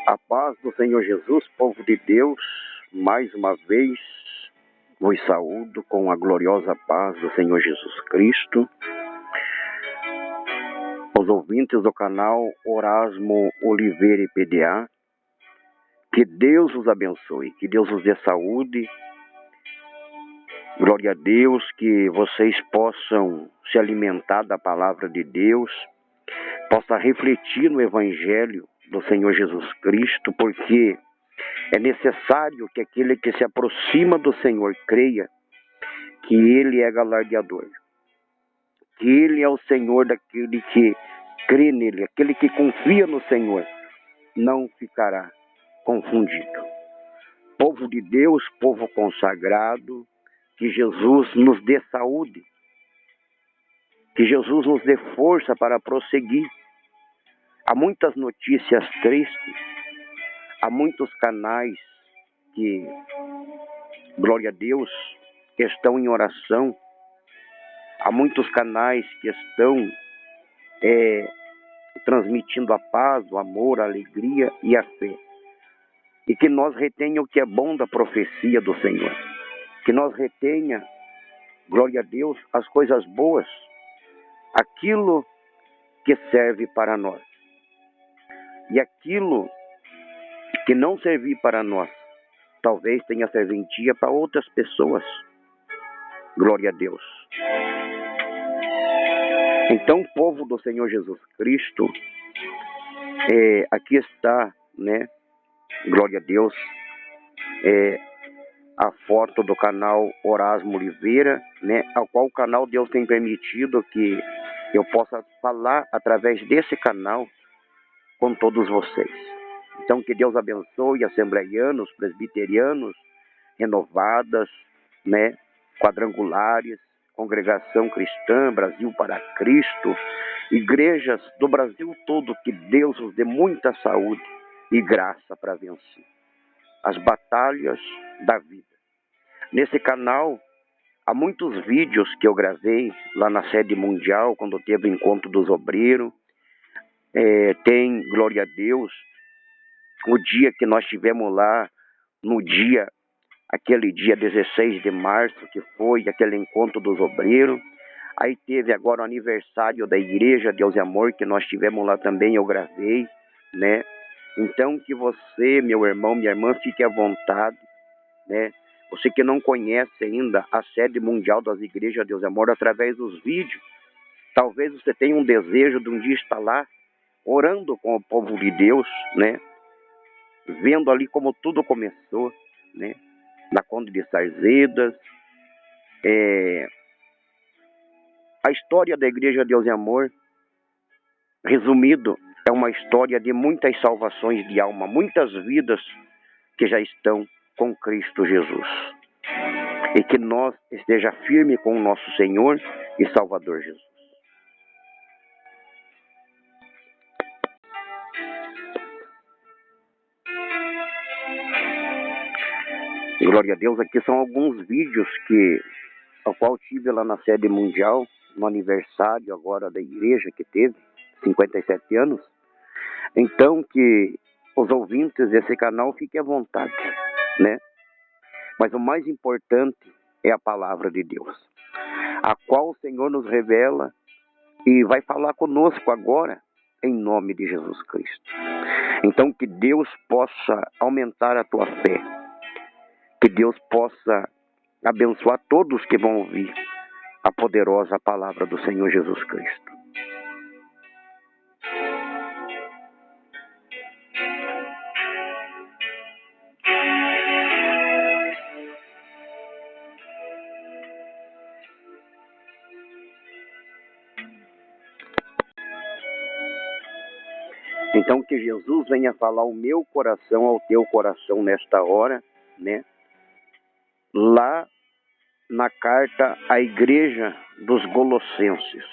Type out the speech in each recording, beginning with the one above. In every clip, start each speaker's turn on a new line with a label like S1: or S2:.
S1: A paz do Senhor Jesus, povo de Deus, mais uma vez vos saúdo com a gloriosa paz do Senhor Jesus Cristo. Os ouvintes do canal Orasmo Oliveira e PDA, que Deus os abençoe, que Deus os dê saúde. Glória a Deus, que vocês possam se alimentar da palavra de Deus, possam refletir no Evangelho do Senhor Jesus Cristo, porque é necessário que aquele que se aproxima do Senhor creia que Ele é galardeador, que Ele é o Senhor daquele que crê nele, aquele que confia no Senhor não ficará confundido. Povo de Deus, povo consagrado, que Jesus nos dê saúde, que Jesus nos dê força para prosseguir. Há muitas notícias tristes, há muitos canais que, glória a Deus, estão em oração, há muitos canais que estão transmitindo a paz, o amor, a alegria e a fé. E que nós retenha o que é bom da profecia do Senhor. Que nós retenha, glória a Deus, as coisas boas, aquilo que serve para nós. E aquilo que não servir para nós, talvez tenha serventia para outras pessoas. Glória a Deus. Então, povo do Senhor Jesus Cristo, aqui está, né? Glória a Deus, a foto do canal Orasmo Oliveira, né? Ao qual o canal Deus tem permitido que eu possa falar através desse canal com todos vocês. Então, que Deus abençoe assembleianos, presbiterianos, renovadas, né? Quadrangulares, Congregação Cristã, Brasil para Cristo, igrejas do Brasil todo, que Deus os dê muita saúde e graça para vencer as batalhas da vida. Nesse canal, há muitos vídeos que eu gravei lá na sede mundial, quando teve o encontro dos obreiros. Tem, glória a Deus, o dia que nós tivemos lá, aquele dia 16 de março, que foi aquele encontro dos obreiros. Aí teve agora o aniversário da Igreja Deus e Amor, que nós tivemos lá também, eu gravei, né? Então, que você, meu irmão, minha irmã, fique à vontade, né? Você que não conhece ainda a sede mundial das Igrejas Deus e Amor, através dos vídeos, talvez você tenha um desejo de um dia estar lá, orando com o povo de Deus, né? Vendo ali como tudo começou, né? Na Conde de Sarzedas. A história da Igreja Deus e Amor, resumido, é uma história de muitas salvações de alma, muitas vidas que já estão com Cristo Jesus. E que nós esteja firme com o nosso Senhor e Salvador Jesus. Glória a Deus, aqui são alguns vídeos ao qual tive lá na sede mundial, no aniversário agora da igreja que teve, 57 anos. Então, que os ouvintes desse canal fiquem à vontade, né? Mas o mais importante é a palavra de Deus, a qual o Senhor nos revela e vai falar conosco agora, em nome de Jesus Cristo. Então, que Deus possa aumentar a tua fé, que Deus possa abençoar todos que vão ouvir a poderosa palavra do Senhor Jesus Cristo. Então, que Jesus venha falar o meu coração ao teu coração nesta hora, né? Lá na carta à igreja dos Colossenses.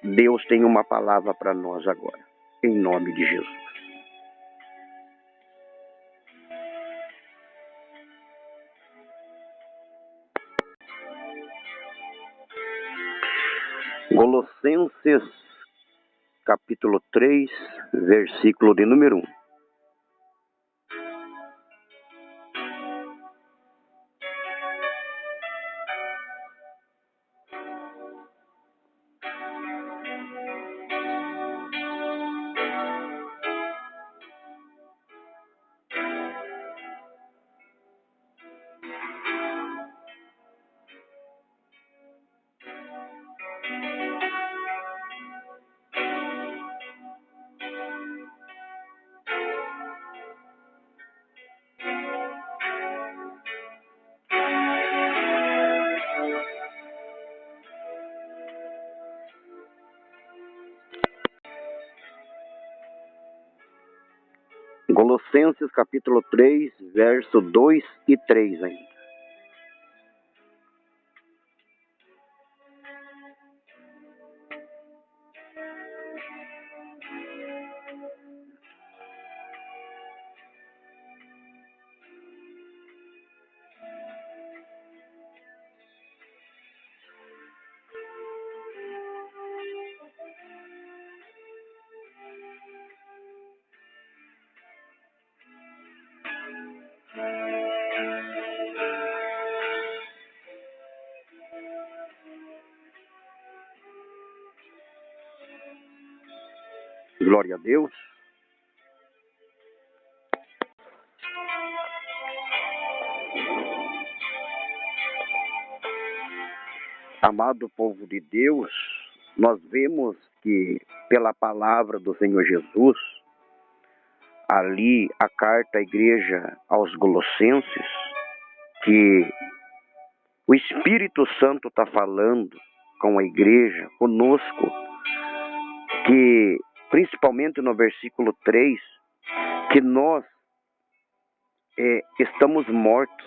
S1: Deus tem uma palavra para nós agora, em nome de Jesus. Colossenses capítulo 3, versículo de número 1. Colossenses capítulo 3, verso 2 e 3 ainda. Glória a Deus. Amado povo de Deus, nós vemos que pela palavra do Senhor Jesus, ali a carta à igreja aos Colossenses, que o Espírito Santo está falando com a igreja, conosco, que principalmente no versículo 3, que nós estamos mortos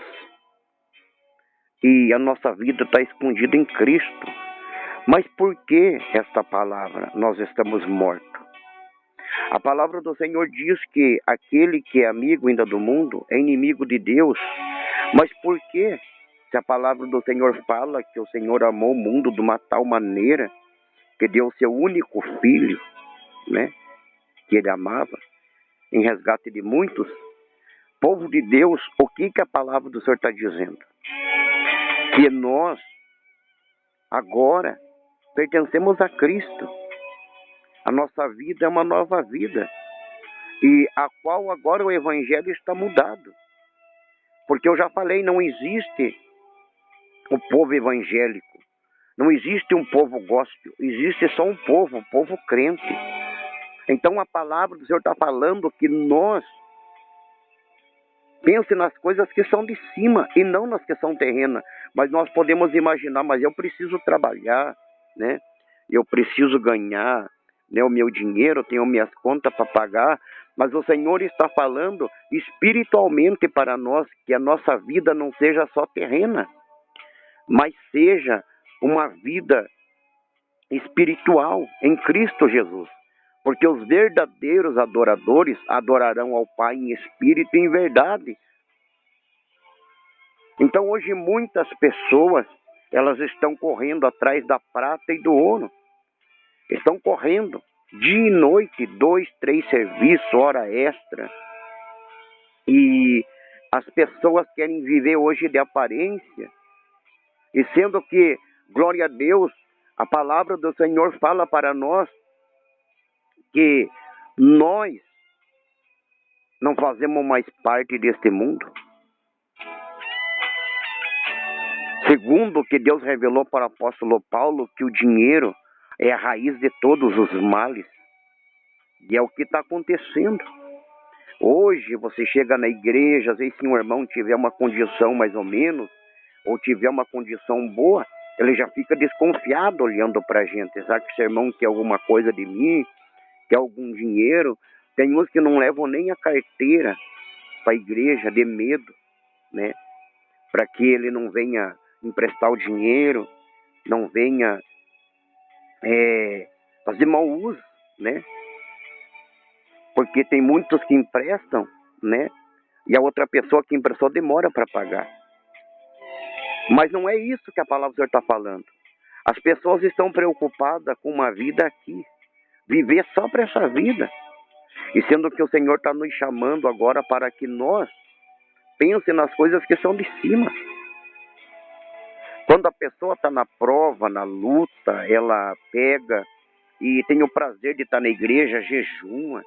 S1: e a nossa vida está escondida em Cristo. Mas por que esta palavra? Nós estamos mortos. A palavra do Senhor diz que aquele que é amigo ainda do mundo é inimigo de Deus. Mas por que? Se a palavra do Senhor fala que o Senhor amou o mundo de uma tal maneira que deu seu único filho, né, que ele amava, em resgate de muitos. Povo de Deus, o que a palavra do Senhor está dizendo? Que nós agora pertencemos a Cristo. A nossa vida é uma nova vida, e a qual agora o Evangelho está mudado. Porque eu já falei, não existe o povo evangélico, não existe um povo gospel, existe só um povo crente. Então a palavra do Senhor está falando que nós pense nas coisas que são de cima e não nas que são terrenas. Mas nós podemos imaginar, mas eu preciso trabalhar, né? Eu preciso ganhar, né, o meu dinheiro, eu tenho minhas contas para pagar. Mas o Senhor está falando espiritualmente para nós que a nossa vida não seja só terrena, mas seja uma vida espiritual em Cristo Jesus. Porque os verdadeiros adoradores adorarão ao Pai em espírito e em verdade. Então hoje muitas pessoas, elas estão correndo atrás da prata e do ouro. Estão correndo dia e noite, 2, 3 serviços, hora extra. E as pessoas querem viver hoje de aparência. E sendo que, glória a Deus, a palavra do Senhor fala para nós que nós não fazemos mais parte deste mundo. Segundo o que Deus revelou para o apóstolo Paulo, que o dinheiro é a raiz de todos os males. E é o que está acontecendo. Hoje você chega na igreja, às vezes se um irmão tiver uma condição mais ou menos, ou tiver uma condição boa, ele já fica desconfiado olhando para a gente. Será que esse irmão quer alguma coisa de mim? Quer algum dinheiro? Tem uns que não levam nem a carteira para a igreja, de medo, né? Para que ele não venha emprestar o dinheiro, não venha fazer mau uso, né? Porque tem muitos que emprestam, né? E a outra pessoa que emprestou demora para pagar. Mas não é isso que a palavra do Senhor está falando. As pessoas estão preocupadas com uma vida aqui, viver só para essa vida. E sendo que o Senhor está nos chamando agora para que nós pense nas coisas que são de cima. Quando a pessoa está na prova, na luta, ela pega e tem o prazer de estar na igreja, jejuma.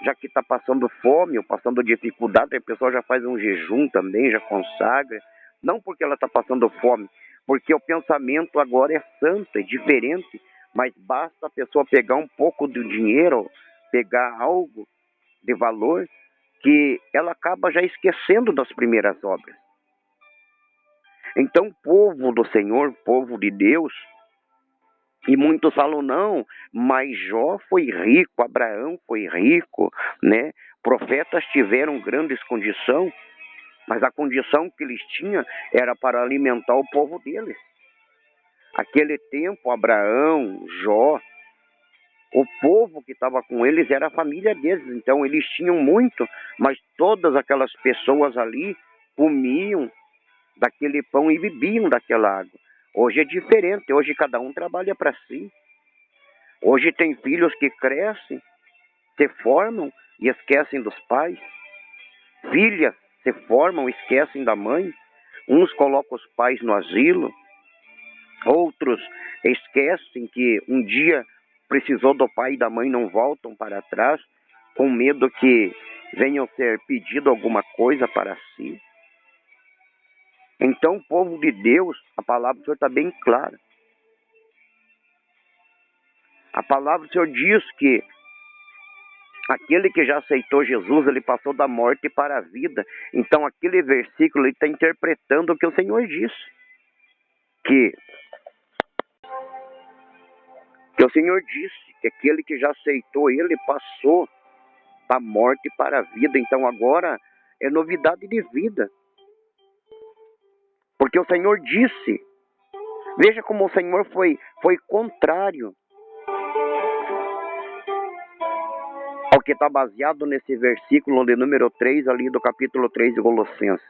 S1: Já que está passando fome ou passando dificuldade, a pessoa já faz um jejum também, já consagra. Não porque ela está passando fome, porque o pensamento agora é santo, é diferente. Mas basta a pessoa pegar um pouco do dinheiro, pegar algo de valor, que ela acaba já esquecendo das primeiras obras. Então, povo do Senhor, povo de Deus, e muitos falam, não, mas Jó foi rico, Abraão foi rico, né? Profetas tiveram grandes condições, mas a condição que eles tinham era para alimentar o povo deles. Aquele tempo, Abraão, Jó, o povo que estava com eles era a família deles, então eles tinham muito, mas todas aquelas pessoas ali comiam daquele pão e bebiam daquela água. Hoje é diferente, hoje cada um trabalha para si. Hoje tem filhos que crescem, se formam e esquecem dos pais. Filhas se formam e esquecem da mãe. Uns colocam os pais no asilo, outros esquecem que um dia precisou do pai e da mãe, não voltam para trás, com medo que venham ser pedido alguma coisa para si. Então, o povo de Deus, a palavra do Senhor está bem clara. A palavra do Senhor diz que aquele que já aceitou Jesus, ele passou da morte para a vida. Então, aquele versículo ele está interpretando o que o Senhor disse. Que o Senhor disse que aquele que já aceitou, ele passou da morte para a vida. Então, agora é novidade de vida. Porque o Senhor disse, veja como o Senhor foi contrário ao que está baseado nesse versículo de número 3, ali do capítulo 3 de Colossenses.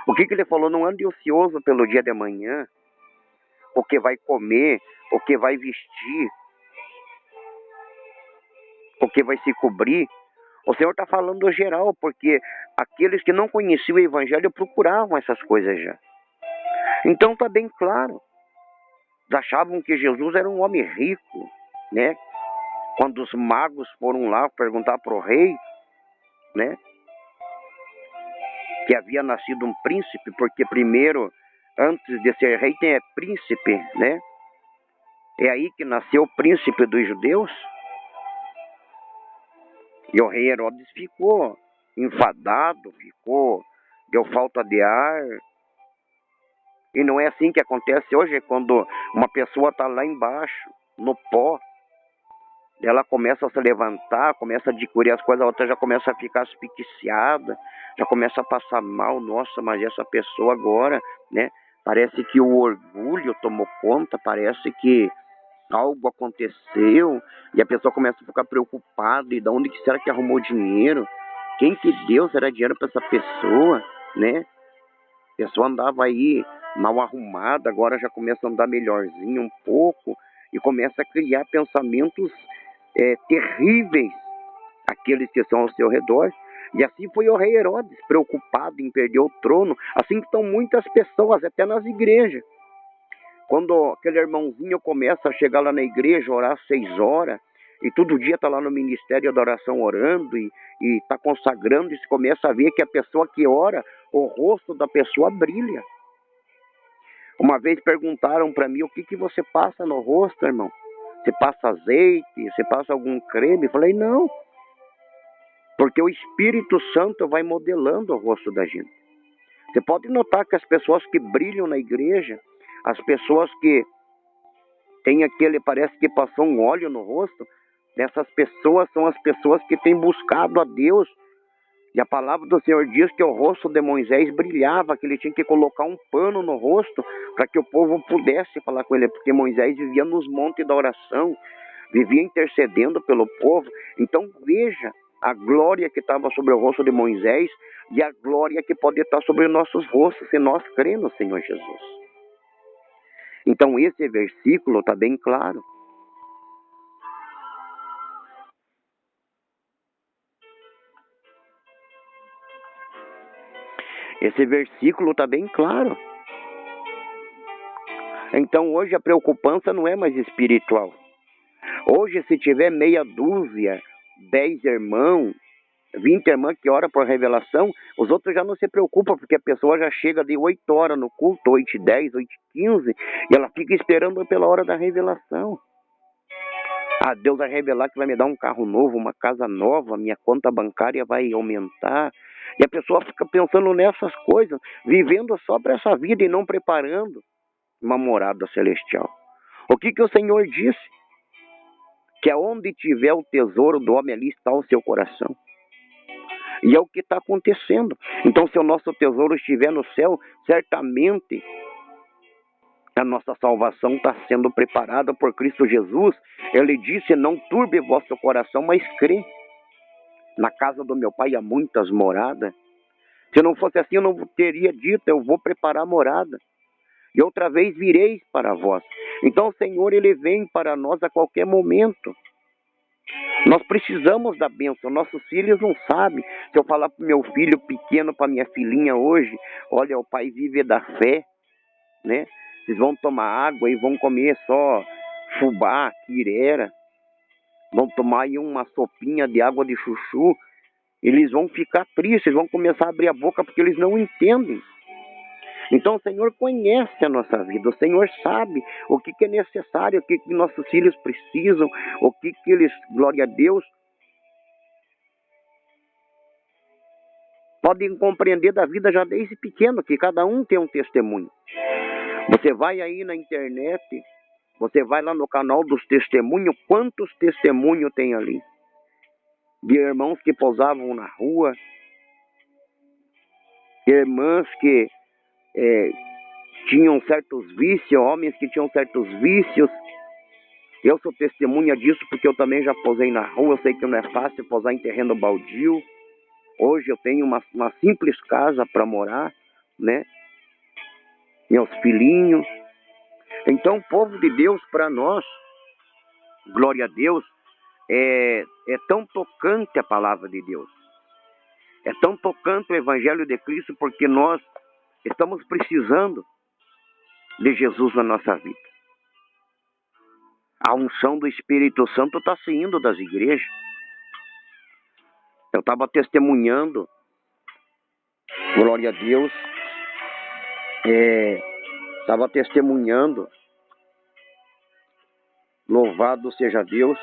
S1: O que ele falou? Não ande ocioso pelo dia de amanhã, o que vai comer, o que vai vestir, o que vai se cobrir. O Senhor está falando geral, porque aqueles que não conheciam o Evangelho procuravam essas coisas já. Então está bem claro. Eles achavam que Jesus era um homem rico, né? Quando os magos foram lá perguntar para o rei, né, que havia nascido um príncipe, porque primeiro, antes de ser rei, tem príncipe, né? É aí que nasceu o príncipe dos judeus. E o rei Herodes ficou enfadado, deu falta de ar. E não é assim que acontece hoje, quando uma pessoa está lá embaixo, no pó, ela começa a se levantar, começa a adquirir as coisas, a outra já começa a ficar asfixiada, já começa a passar mal. Nossa, mas essa pessoa agora, né? Parece que o orgulho tomou conta, parece que algo aconteceu, e a pessoa começa a ficar preocupada, e de onde que será que arrumou dinheiro? Quem que deu será dinheiro para essa pessoa, né? A pessoa andava aí mal arrumada, agora já começa a andar melhorzinho um pouco, e começa a criar pensamentos terríveis, aqueles que estão ao seu redor. E assim foi o rei Herodes, preocupado em perder o trono, assim que estão muitas pessoas, até nas igrejas. Quando aquele irmãozinho começa a chegar lá na igreja, orar 6 horas, e todo dia está lá no ministério da oração orando, e está consagrando, e se começa a ver que a pessoa que ora, o rosto da pessoa brilha. Uma vez perguntaram para mim, o que você passa no rosto, irmão? Você passa azeite? Você passa algum creme? Eu falei, não. Porque o Espírito Santo vai modelando o rosto da gente. Você pode notar que as pessoas que brilham na igreja, as pessoas que têm aquele, parece que passou um óleo no rosto, essas pessoas são as pessoas que têm buscado a Deus. E a palavra do Senhor diz que o rosto de Moisés brilhava, que ele tinha que colocar um pano no rosto para que o povo pudesse falar com ele, porque Moisés vivia nos montes da oração, vivia intercedendo pelo povo. Então veja a glória que estava sobre o rosto de Moisés e a glória que pode estar sobre os nossos rostos se nós cremos no Senhor Jesus. Então esse versículo está bem claro. Esse versículo está bem claro. Então hoje a preocupação não é mais espiritual. Hoje, se tiver meia dúzia, 10 irmãos, 20 irmãs que oram por revelação, os outros já não se preocupam, porque a pessoa já chega de 8 horas no culto, 8h10, 8h15, e ela fica esperando pela hora da revelação. Ah, Deus vai revelar que vai me dar um carro novo, uma casa nova, minha conta bancária vai aumentar. E a pessoa fica pensando nessas coisas, vivendo só para essa vida e não preparando uma morada celestial. O que o Senhor disse? Que aonde tiver o tesouro do homem, ali está o seu coração. E é o que está acontecendo. Então, se o nosso tesouro estiver no céu, certamente a nossa salvação está sendo preparada por Cristo Jesus. Ele disse: não turbe vosso coração, mas crê. Na casa do meu pai há muitas moradas. Se não fosse assim, eu não teria dito: eu vou preparar morada. E outra vez vireis para vós. Então o Senhor, Ele vem para nós a qualquer momento. Nós precisamos da bênção. Nossos filhos não sabem. Se eu falar para o meu filho pequeno, para minha filhinha hoje: olha, o pai vive da fé, né? Vocês vão tomar água e vão comer só fubá, quirera. Vão tomar aí uma sopinha de água de chuchu. Eles vão ficar tristes, vão começar a abrir a boca porque eles não entendem. Então o Senhor conhece a nossa vida, o Senhor sabe o que é necessário, o que nossos filhos precisam, o que eles, glória a Deus, podem compreender da vida já desde pequeno, que cada um tem um testemunho. Você vai aí na internet, você vai lá no canal dos testemunhos, quantos testemunhos tem ali? De irmãos que pousavam na rua, irmãs que tinham certos vícios, homens que tinham certos vícios. Eu sou testemunha disso porque eu também já posei na rua. Eu sei que não é fácil posar em terreno baldio. Hoje eu tenho uma simples casa para morar, né? Meus filhinhos. Então, o povo de Deus, para nós, glória a Deus, é tão tocante a palavra de Deus. É tão tocante o Evangelho de Cristo porque nós estamos precisando de Jesus na nossa vida. A unção do Espírito Santo está saindo das igrejas. Eu estava testemunhando, glória a Deus, estava testemunhando, louvado seja Deus,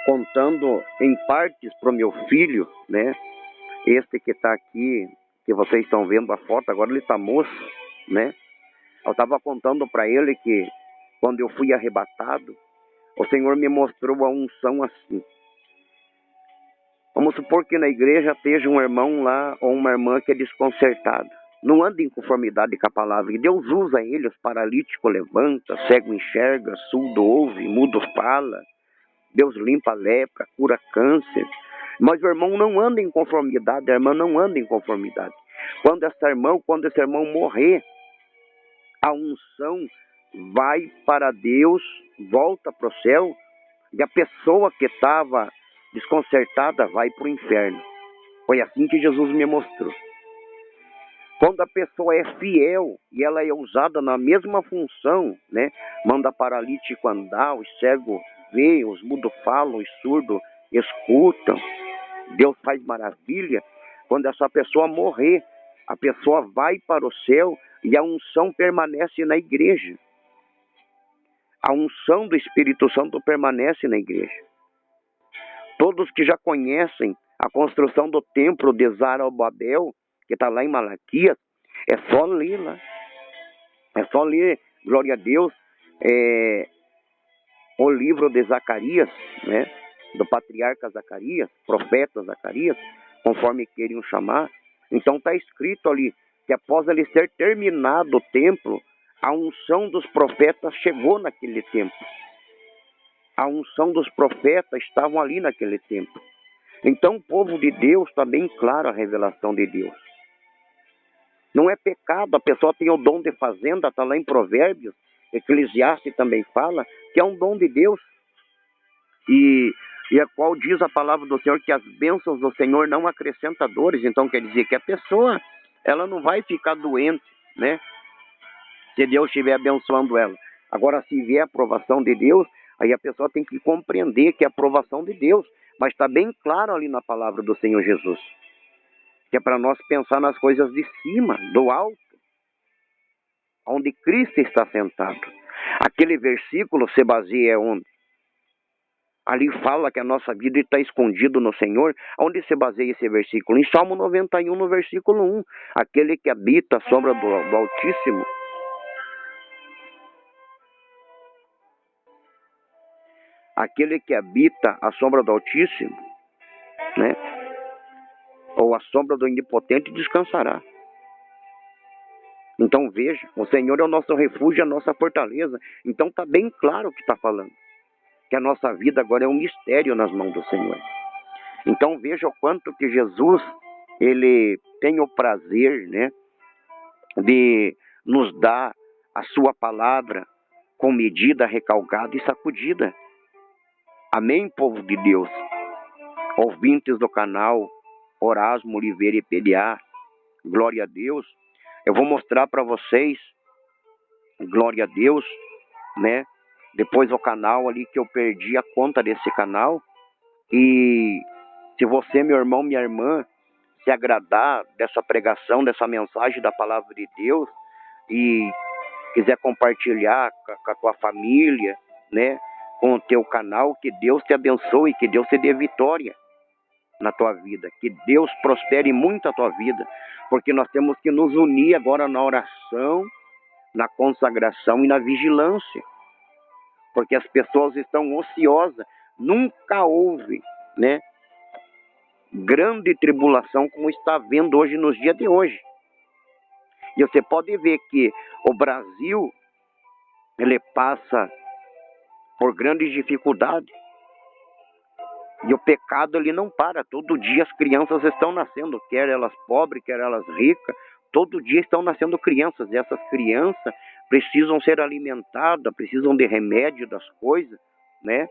S1: contando em partes para o meu filho, né? Este que está aqui, que vocês estão vendo a foto, agora ele está moço, né? Eu estava contando para ele que quando eu fui arrebatado, o Senhor me mostrou a unção assim. Vamos supor que na igreja esteja um irmão lá ou uma irmã que é desconcertada. Não anda em conformidade com a palavra. E Deus usa eles, paralítico levanta, cego enxerga, surdo ouve, mudo fala. Deus limpa a lepra, cura câncer. Mas o irmão não anda em conformidade, a irmã não anda em conformidade. Quando esse irmão morrer, a unção vai para Deus, volta para o céu, e a pessoa que estava desconcertada vai para o inferno. Foi assim que Jesus me mostrou. Quando a pessoa é fiel e ela é usada na mesma função, né? Manda paralítico andar, os cegos veem, os mudos falam, os surdos escutam. Deus faz maravilha. Quando essa pessoa morrer, a pessoa vai para o céu e a unção permanece na igreja. A unção do Espírito Santo permanece na igreja. Todos que já conhecem a construção do templo de Zorobabel, que está lá em Malaquias, é só ler lá. É só ler, glória a Deus, o livro de Zacarias, né? Do patriarca Zacarias, profeta Zacarias, conforme queriam chamar. Então está escrito ali que após ele ser terminado o templo, a unção dos profetas chegou naquele templo. A unção dos profetas estavam ali naquele tempo. Então o povo de Deus está bem claro a revelação de Deus. Não é pecado, a pessoa tem o dom de fazenda, está lá em Provérbios, Eclesiastes também fala, que é um dom de Deus. E e a qual diz a palavra do Senhor que as bênçãos do Senhor não acrescentam dores. Então quer dizer que a pessoa, ela não vai ficar doente, né? Se Deus estiver abençoando ela. Agora, se vier a aprovação de Deus, aí a pessoa tem que compreender que é a aprovação de Deus. Mas está bem claro ali na palavra do Senhor Jesus, que é para nós pensar nas coisas de cima, do alto, onde Cristo está sentado. Aquele versículo se baseia onde? Ali fala que a nossa vida está escondida no Senhor. Onde se baseia esse versículo? Em Salmo 91, no versículo 1. Aquele que habita a sombra do Altíssimo. Aquele que habita a sombra do Altíssimo, né? Ou a sombra do Onipotente descansará. Então veja, o Senhor é o nosso refúgio, a nossa fortaleza. Então está bem claro o que está falando. Que a nossa vida agora é um mistério nas mãos do Senhor. Então veja o quanto que Jesus, ele tem o prazer, né, de nos dar a sua palavra com medida recalcada e sacudida. Amém, povo de Deus? Ouvintes do canal Orasmo Oliveira e PDA, glória a Deus. Eu vou mostrar para vocês, glória a Deus, né? Depois o canal ali que eu perdi a conta desse canal. E se você, meu irmão, minha irmã, se agradar dessa pregação, dessa mensagem da palavra de Deus e quiser compartilhar com a tua família, né, com o teu canal, que Deus te abençoe, que Deus te dê vitória na tua vida, que Deus prospere muito a tua vida, porque nós temos que nos unir agora na oração, na consagração e na vigilância, porque as pessoas estão ociosas. Nunca houve, né, grande tribulação como está havendo hoje, nos dias de hoje. E você pode ver que o Brasil, ele passa por grandes dificuldades. E o pecado, ele não para. Todo dia as crianças estão nascendo, quer elas pobres, quer elas ricas. Todo dia estão nascendo crianças. E essas crianças precisam ser alimentadas, precisam de remédio, das coisas, né?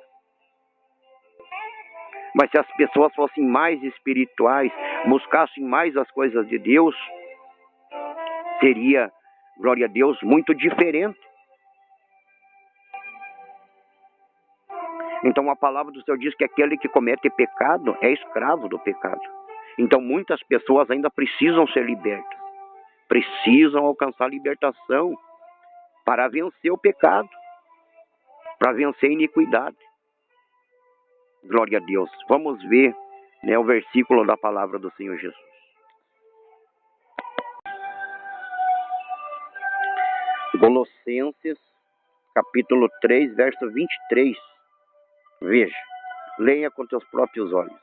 S1: Mas se as pessoas fossem mais espirituais, buscassem mais as coisas de Deus, seria, glória a Deus, muito diferente. Então a palavra do Senhor diz que aquele que comete pecado é escravo do pecado. Então muitas pessoas ainda precisam ser libertas. Precisam alcançar libertação para vencer o pecado, para vencer a iniquidade. Glória a Deus. Vamos ver, né, o versículo da palavra do Senhor Jesus. Colossenses, capítulo 3, verso 23. Veja, leia com teus próprios olhos.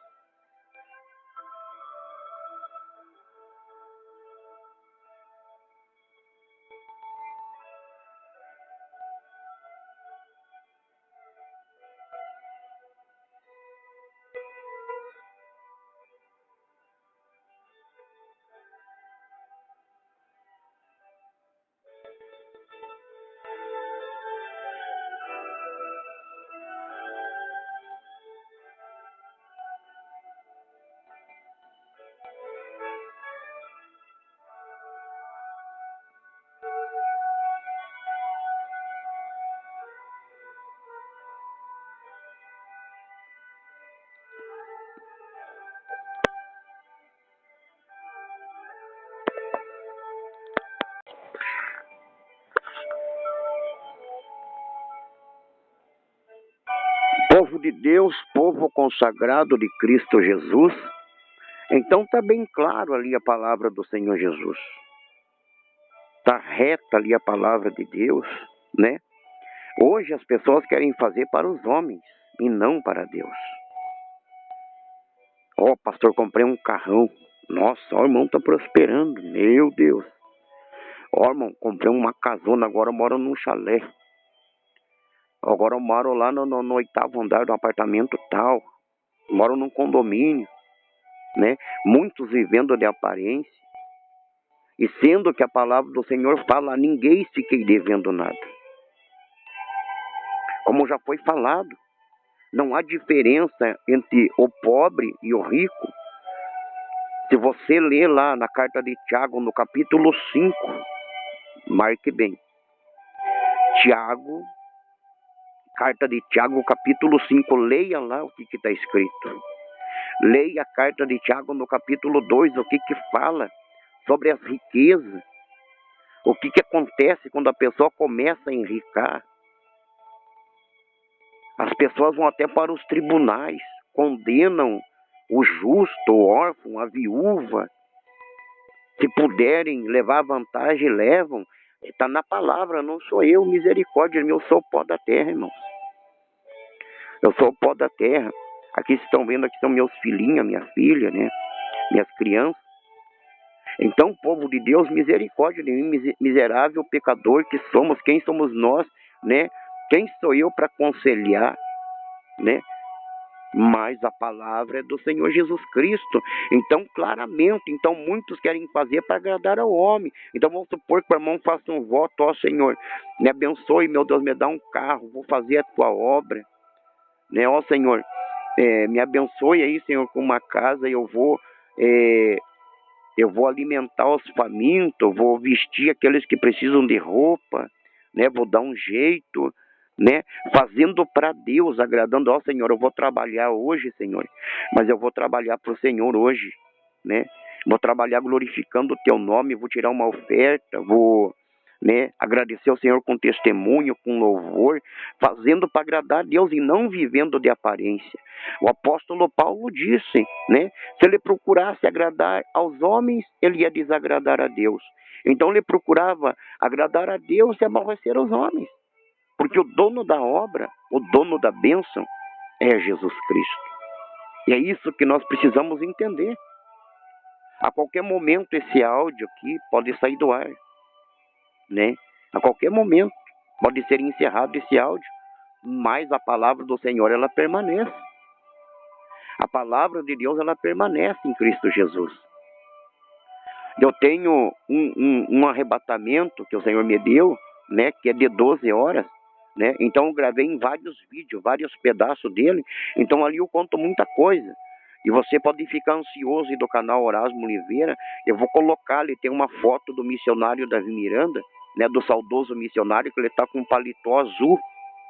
S1: Povo de Deus, povo consagrado de Cristo Jesus. Então está bem claro ali a palavra do Senhor Jesus. Está reta ali a palavra de Deus, né? Hoje as pessoas querem fazer para os homens e não para Deus. Ó, pastor, comprei um carrão. Nossa, o irmão está prosperando. Meu Deus. Ó, irmão, comprei uma casona, agora eu moro num chalé. Agora eu moro lá no 8º andar do apartamento tal. Moro num condomínio, né? Muitos vivendo de aparência. E sendo que a palavra do Senhor fala, ninguém fique devendo nada. Como já foi falado, Não há diferença entre o pobre e o rico. Se você ler lá na carta de Tiago, no capítulo 5, marque bem. Carta de Tiago, capítulo 5, leia lá o que está escrito. Leia a carta de Tiago no capítulo 2, o que fala sobre as riquezas. O que acontece quando a pessoa começa a enricar. As pessoas vão até para os tribunais, condenam o justo, o órfão, a viúva. Se puderem levar vantagem, levam. Está na palavra, não sou eu, misericórdia, eu sou o pó da terra, irmãos. Eu sou o pó da terra. Aqui vocês estão vendo, aqui são meus filhinhos, minha filha, né? Minhas crianças. Então, povo de Deus, misericórdia de mim, miserável pecador que somos, quem somos nós, né? Quem sou eu para aconselhar, né? Mas a palavra é do Senhor Jesus Cristo. Então, claramente, muitos querem fazer para agradar ao homem. Então, vamos supor que o irmão faça um voto: ó Senhor, me abençoe, meu Deus, me dá um carro, vou fazer a tua obra, né? Ó Senhor, me abençoe aí, Senhor, com uma casa, eu vou alimentar os famintos, vou vestir aqueles que precisam de roupa, né? Vou dar um jeito, né? Fazendo para Deus, agradando ao Senhor. Eu vou trabalhar hoje, Senhor, mas eu vou trabalhar para o Senhor hoje, né? Vou trabalhar glorificando o teu nome, vou tirar uma oferta, vou, né, agradecer ao Senhor com testemunho, com louvor, fazendo para agradar a Deus e não vivendo de aparência. O apóstolo Paulo disse, né, se ele procurasse agradar aos homens, ele ia desagradar a Deus. Então ele procurava agradar a Deus e aborrecer os homens, porque o dono da obra, o dono da bênção é Jesus Cristo. E é isso que nós precisamos entender. A qualquer momento esse áudio aqui pode sair do ar, né? A qualquer momento pode ser encerrado esse áudio, mas a palavra do Senhor, ela permanece. A palavra de Deus, ela permanece em Cristo Jesus. Eu tenho um arrebatamento que o Senhor me deu, né, que é de 12 horas, né? Então eu gravei em vários vídeos, vários pedaços dele. Então ali eu conto muita coisa. E você pode ficar ansioso do canal Orasmo Oliveira. Eu vou colocar ali, tem uma foto do missionário Davi Miranda, né, do saudoso missionário, que ele está com um paletó azul,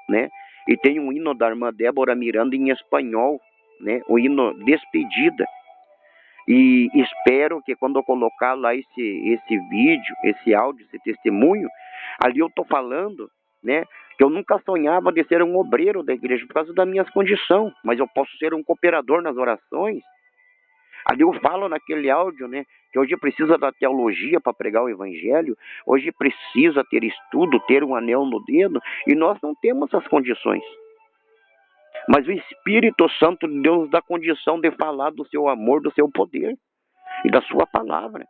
S1: né? E tem um hino da irmã Débora Miranda em espanhol, né? O hino Despedida. E espero que quando eu colocar lá esse vídeo, esse áudio, esse testemunho, ali eu estou falando, né, que eu nunca sonhava de ser um obreiro da igreja por causa das minhas condições, mas eu posso ser um cooperador nas orações. Ali eu falo naquele áudio, né, que hoje precisa da teologia para pregar o evangelho, hoje precisa ter estudo, ter um anel no dedo, e nós não temos essas condições. Mas o Espírito Santo de Deus nos dá condição de falar do seu amor, do seu poder e da sua palavra.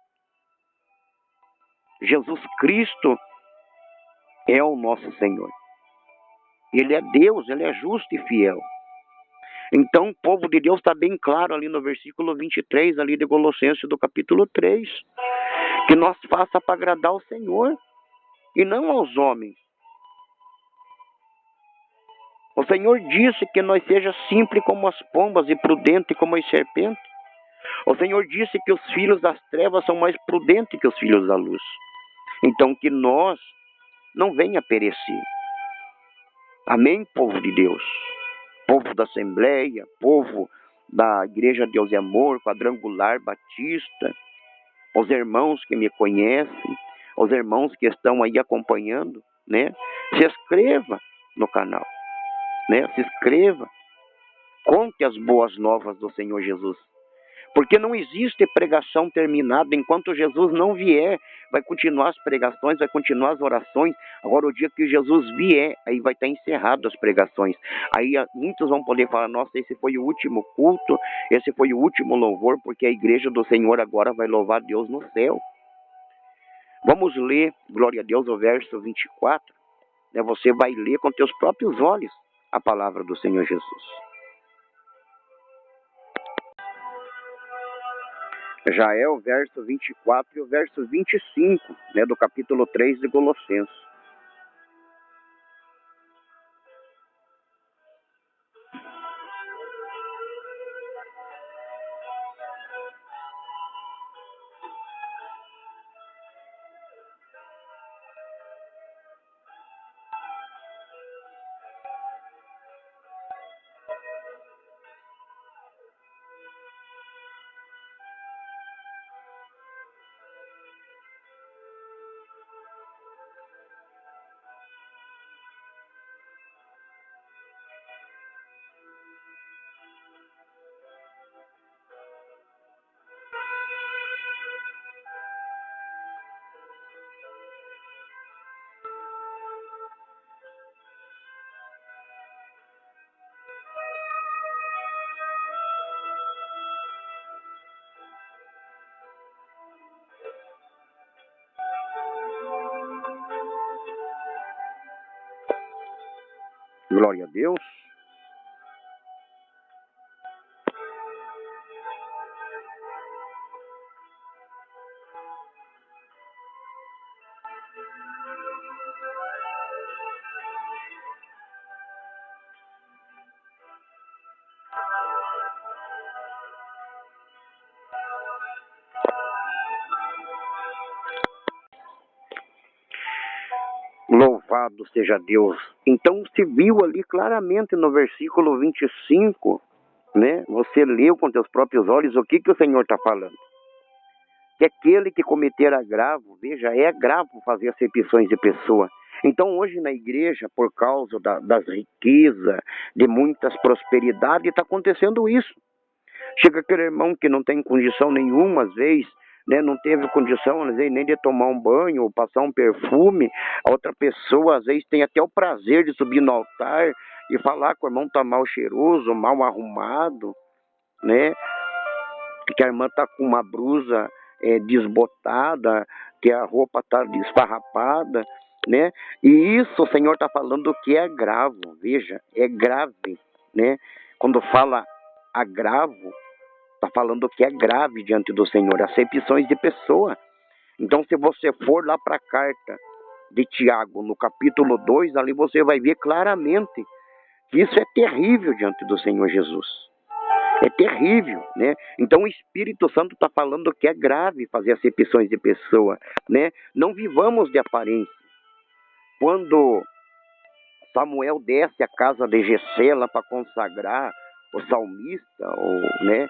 S1: Jesus Cristo é o nosso Senhor. Ele é Deus, ele é justo e fiel. Então o povo de Deus está bem claro ali no versículo 23, ali de Colossenses do capítulo 3, que nós faça para agradar ao Senhor e não aos homens. O Senhor disse que nós seja simples como as pombas e prudente como as serpentes. O Senhor disse que os filhos das trevas são mais prudentes que os filhos da luz. Então que nós não venha perecer. Amém, povo de Deus? Povo da Assembleia, povo da Igreja Deus e Amor, Quadrangular Batista, os irmãos que me conhecem, os irmãos que estão aí acompanhando, né? Se inscreva no canal, né? Se inscreva, conte as boas novas do Senhor Jesus. Porque não existe pregação terminada enquanto Jesus não vier. Vai continuar as pregações, vai continuar as orações. Agora, o dia que Jesus vier, aí vai estar encerrado as pregações. Aí muitos vão poder falar: nossa, esse foi o último culto, esse foi o último louvor, porque a igreja do Senhor agora vai louvar Deus no céu. Vamos ler, glória a Deus, o verso 24. Né? Você vai ler com teus próprios olhos a palavra do Senhor Jesus. Já é o verso 24 e o verso 25, né, do capítulo 3 de Colossenses. Glória a Deus. Louvado seja Deus. Então se viu ali claramente no versículo 25, né? Você leu com teus próprios olhos o que o Senhor está falando. Que aquele que cometer agravo, veja, é agravo fazer acepções de pessoa. Então hoje na igreja, por causa das riquezas, de muitas prosperidades, está acontecendo isso. Chega aquele irmão que não tem condição nenhuma, às vezes, né, não teve condição, às vezes, nem de tomar um banho ou passar um perfume. A outra pessoa, às vezes, tem até o prazer de subir no altar e falar que o irmão está mal cheiroso, mal arrumado, né? Que a irmã está com uma blusa desbotada, que a roupa está desfarrapada, né? E isso o Senhor está falando que é agravo, veja, é grave, né? Quando fala agravo, está falando que é grave diante do Senhor, acepções de pessoa. Então, se você for lá para a carta de Tiago, no capítulo 2, ali você vai ver claramente que isso é terrível diante do Senhor Jesus. É terrível, né? Então, o Espírito Santo está falando que é grave fazer acepções de pessoa, né? Não vivamos de aparência. Quando Samuel desce à casa de Jessé lá para consagrar o salmista, né?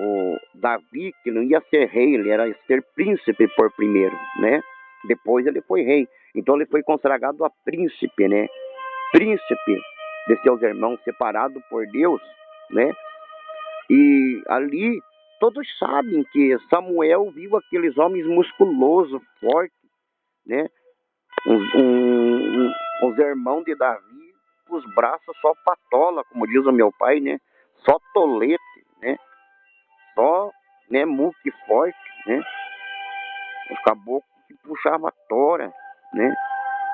S1: O Davi, que não ia ser rei, ele era ser príncipe por primeiro, né? Depois ele foi rei. Então ele foi consagrado a príncipe, né? Príncipe de seus irmãos, separado por Deus, né? E ali todos sabem que Samuel viu aqueles homens musculosos, fortes, né? Os irmãos de Davi, os braços só patola, como diz o meu pai, né? Só tolete, né? Só, né, muque forte, né? Os caboclos que puxavam tora, né?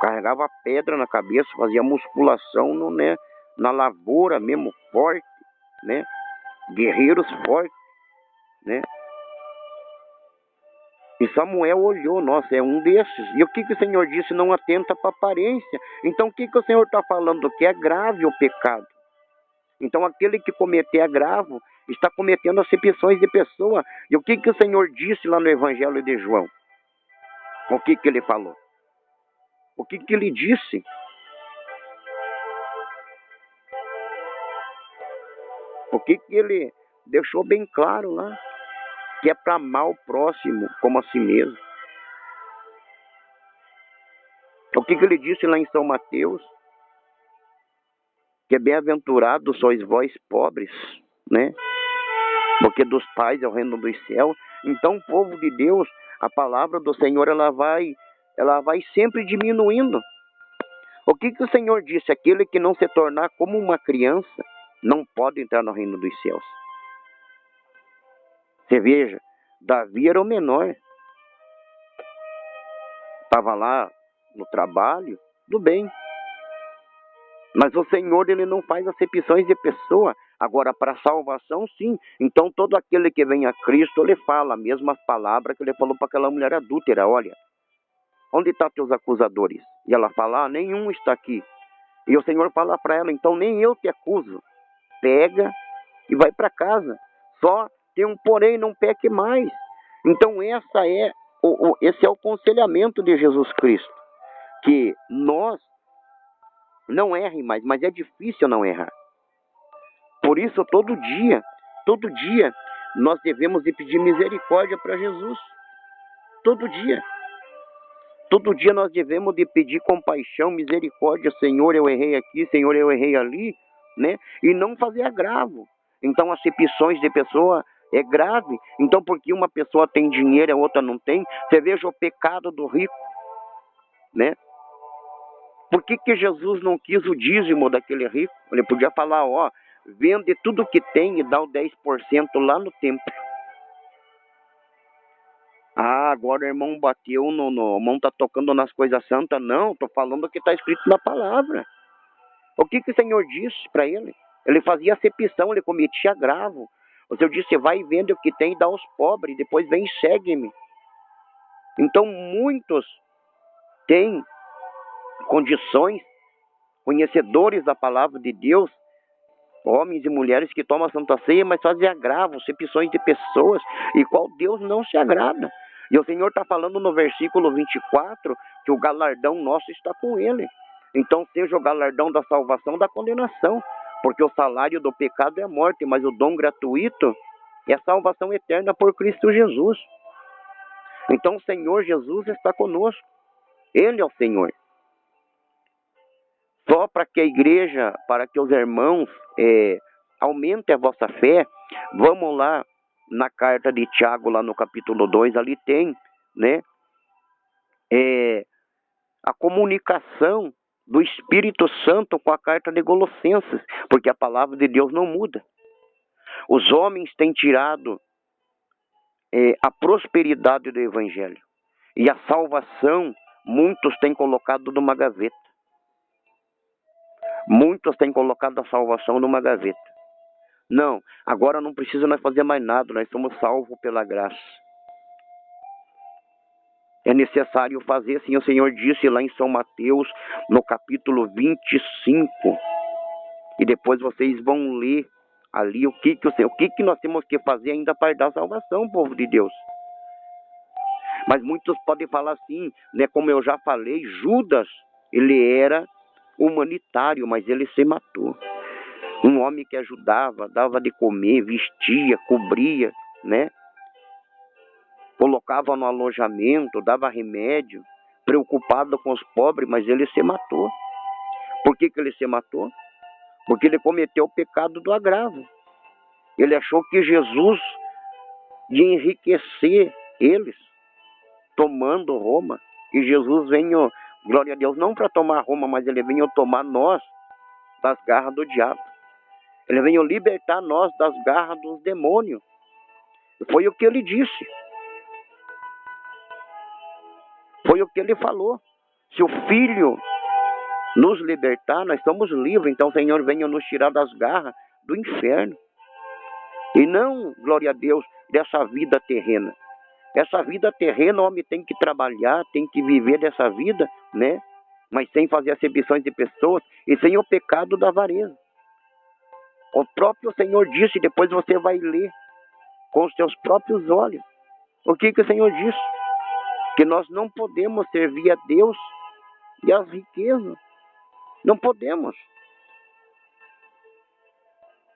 S1: Carregava pedra na cabeça, fazia musculação no, né, na lavoura mesmo, forte, né? Guerreiros fortes, né? E Samuel olhou, nossa, é um desses. E o que o Senhor disse? Não atenta para a aparência. Então o que o Senhor está falando? Que é grave o pecado. Então aquele que cometer agravo está cometendo acepções de pessoa. E o que o Senhor disse lá no Evangelho de João? O que ele falou? O que ele disse? O que ele deixou bem claro lá? Que é para amar o próximo como a si mesmo. O que ele disse lá em São Mateus? Que é bem-aventurado sois vós pobres, né? Porque dos pais é o reino dos céus. Então, o povo de Deus, a palavra do Senhor, ela vai sempre diminuindo. O que o Senhor disse? Aquele que não se tornar como uma criança não pode entrar no reino dos céus. Você veja, Davi era o menor. Estava lá no trabalho, tudo bem. Mas o Senhor, ele não faz acepções de pessoa. Agora, para salvação, sim. Então, todo aquele que vem a Cristo, ele fala as mesmas palavras que ele falou para aquela mulher adúltera. Olha, onde estão teus acusadores? E ela fala, nenhum está aqui. E o Senhor fala para ela, então nem eu te acuso. Pega e vai para casa. Só tem um porém, não peque mais. Então, esse é o aconselhamento de Jesus Cristo. Que nós não errem mais, mas é difícil não errar. Por isso, todo dia, nós devemos de pedir misericórdia para Jesus. Todo dia. Todo dia nós devemos de pedir compaixão, misericórdia. Senhor, eu errei aqui, Senhor, eu errei ali, né? E não fazer agravo. Então, acepções de pessoa é grave. Então, porque uma pessoa tem dinheiro e a outra não tem, você veja o pecado do rico, né? Por que Jesus não quis o dízimo daquele rico? Ele podia falar, ó, vende tudo que tem e dá o 10% lá no templo. Ah, agora o irmão bateu o irmão está tocando nas coisas santas. Não, estou falando o que está escrito na palavra. O que o Senhor disse para ele? Ele fazia acepção, ele cometia agravo. O Senhor disse, vai e vende o que tem e dá aos pobres, depois vem e segue-me. Então muitos têm condições, conhecedores da palavra de Deus, homens e mulheres que tomam a Santa Ceia, mas fazem agravo, acepções de pessoas, e qual Deus não se agrada. E o Senhor está falando no versículo 24, que o galardão nosso está com Ele. Então seja o galardão da salvação da condenação, porque o salário do pecado é a morte, mas o dom gratuito é a salvação eterna por Cristo Jesus. Então o Senhor Jesus está conosco, Ele é o Senhor. Só para que a igreja, para que os irmãos aumentem a vossa fé, vamos lá na carta de Tiago, lá no capítulo 2, ali tem, né, a comunicação do Espírito Santo com a carta de Colossenses, porque a palavra de Deus não muda. Os homens têm tirado a prosperidade do Evangelho, e a salvação muitos têm colocado numa gaveta. Muitos têm colocado a salvação numa gaveta. Não, agora não precisa nós fazer mais nada, nós somos salvos pela graça. É necessário fazer, assim o Senhor disse lá em São Mateus, no capítulo 25. E depois vocês vão ler ali o que nós temos que fazer ainda para dar salvação, povo de Deus. Mas muitos podem falar assim, né, como eu já falei, Judas, ele era humanitário, mas ele se matou. Um homem que ajudava, dava de comer, vestia, cobria, né? Colocava no alojamento, dava remédio, preocupado com os pobres, mas ele se matou. Por que ele se matou? Porque ele cometeu o pecado do agravo. Ele achou que Jesus ia enriquecer eles, tomando Roma. E Jesus veio, glória a Deus, não para tomar Roma, mas ele veio tomar nós das garras do diabo. Ele veio libertar nós das garras dos demônios. Foi o que ele disse. Foi o que ele falou. Se o Filho nos libertar, nós somos livres. Então o Senhor venha nos tirar das garras do inferno. E não, glória a Deus, dessa vida terrena. Essa vida terrena, o homem tem que trabalhar, tem que viver dessa vida, né? Mas sem fazer acepções de pessoas e sem o pecado da avareza. O próprio Senhor disse, depois você vai ler com os seus próprios olhos. O que o Senhor disse? Que nós não podemos servir a Deus e as riquezas. Não podemos.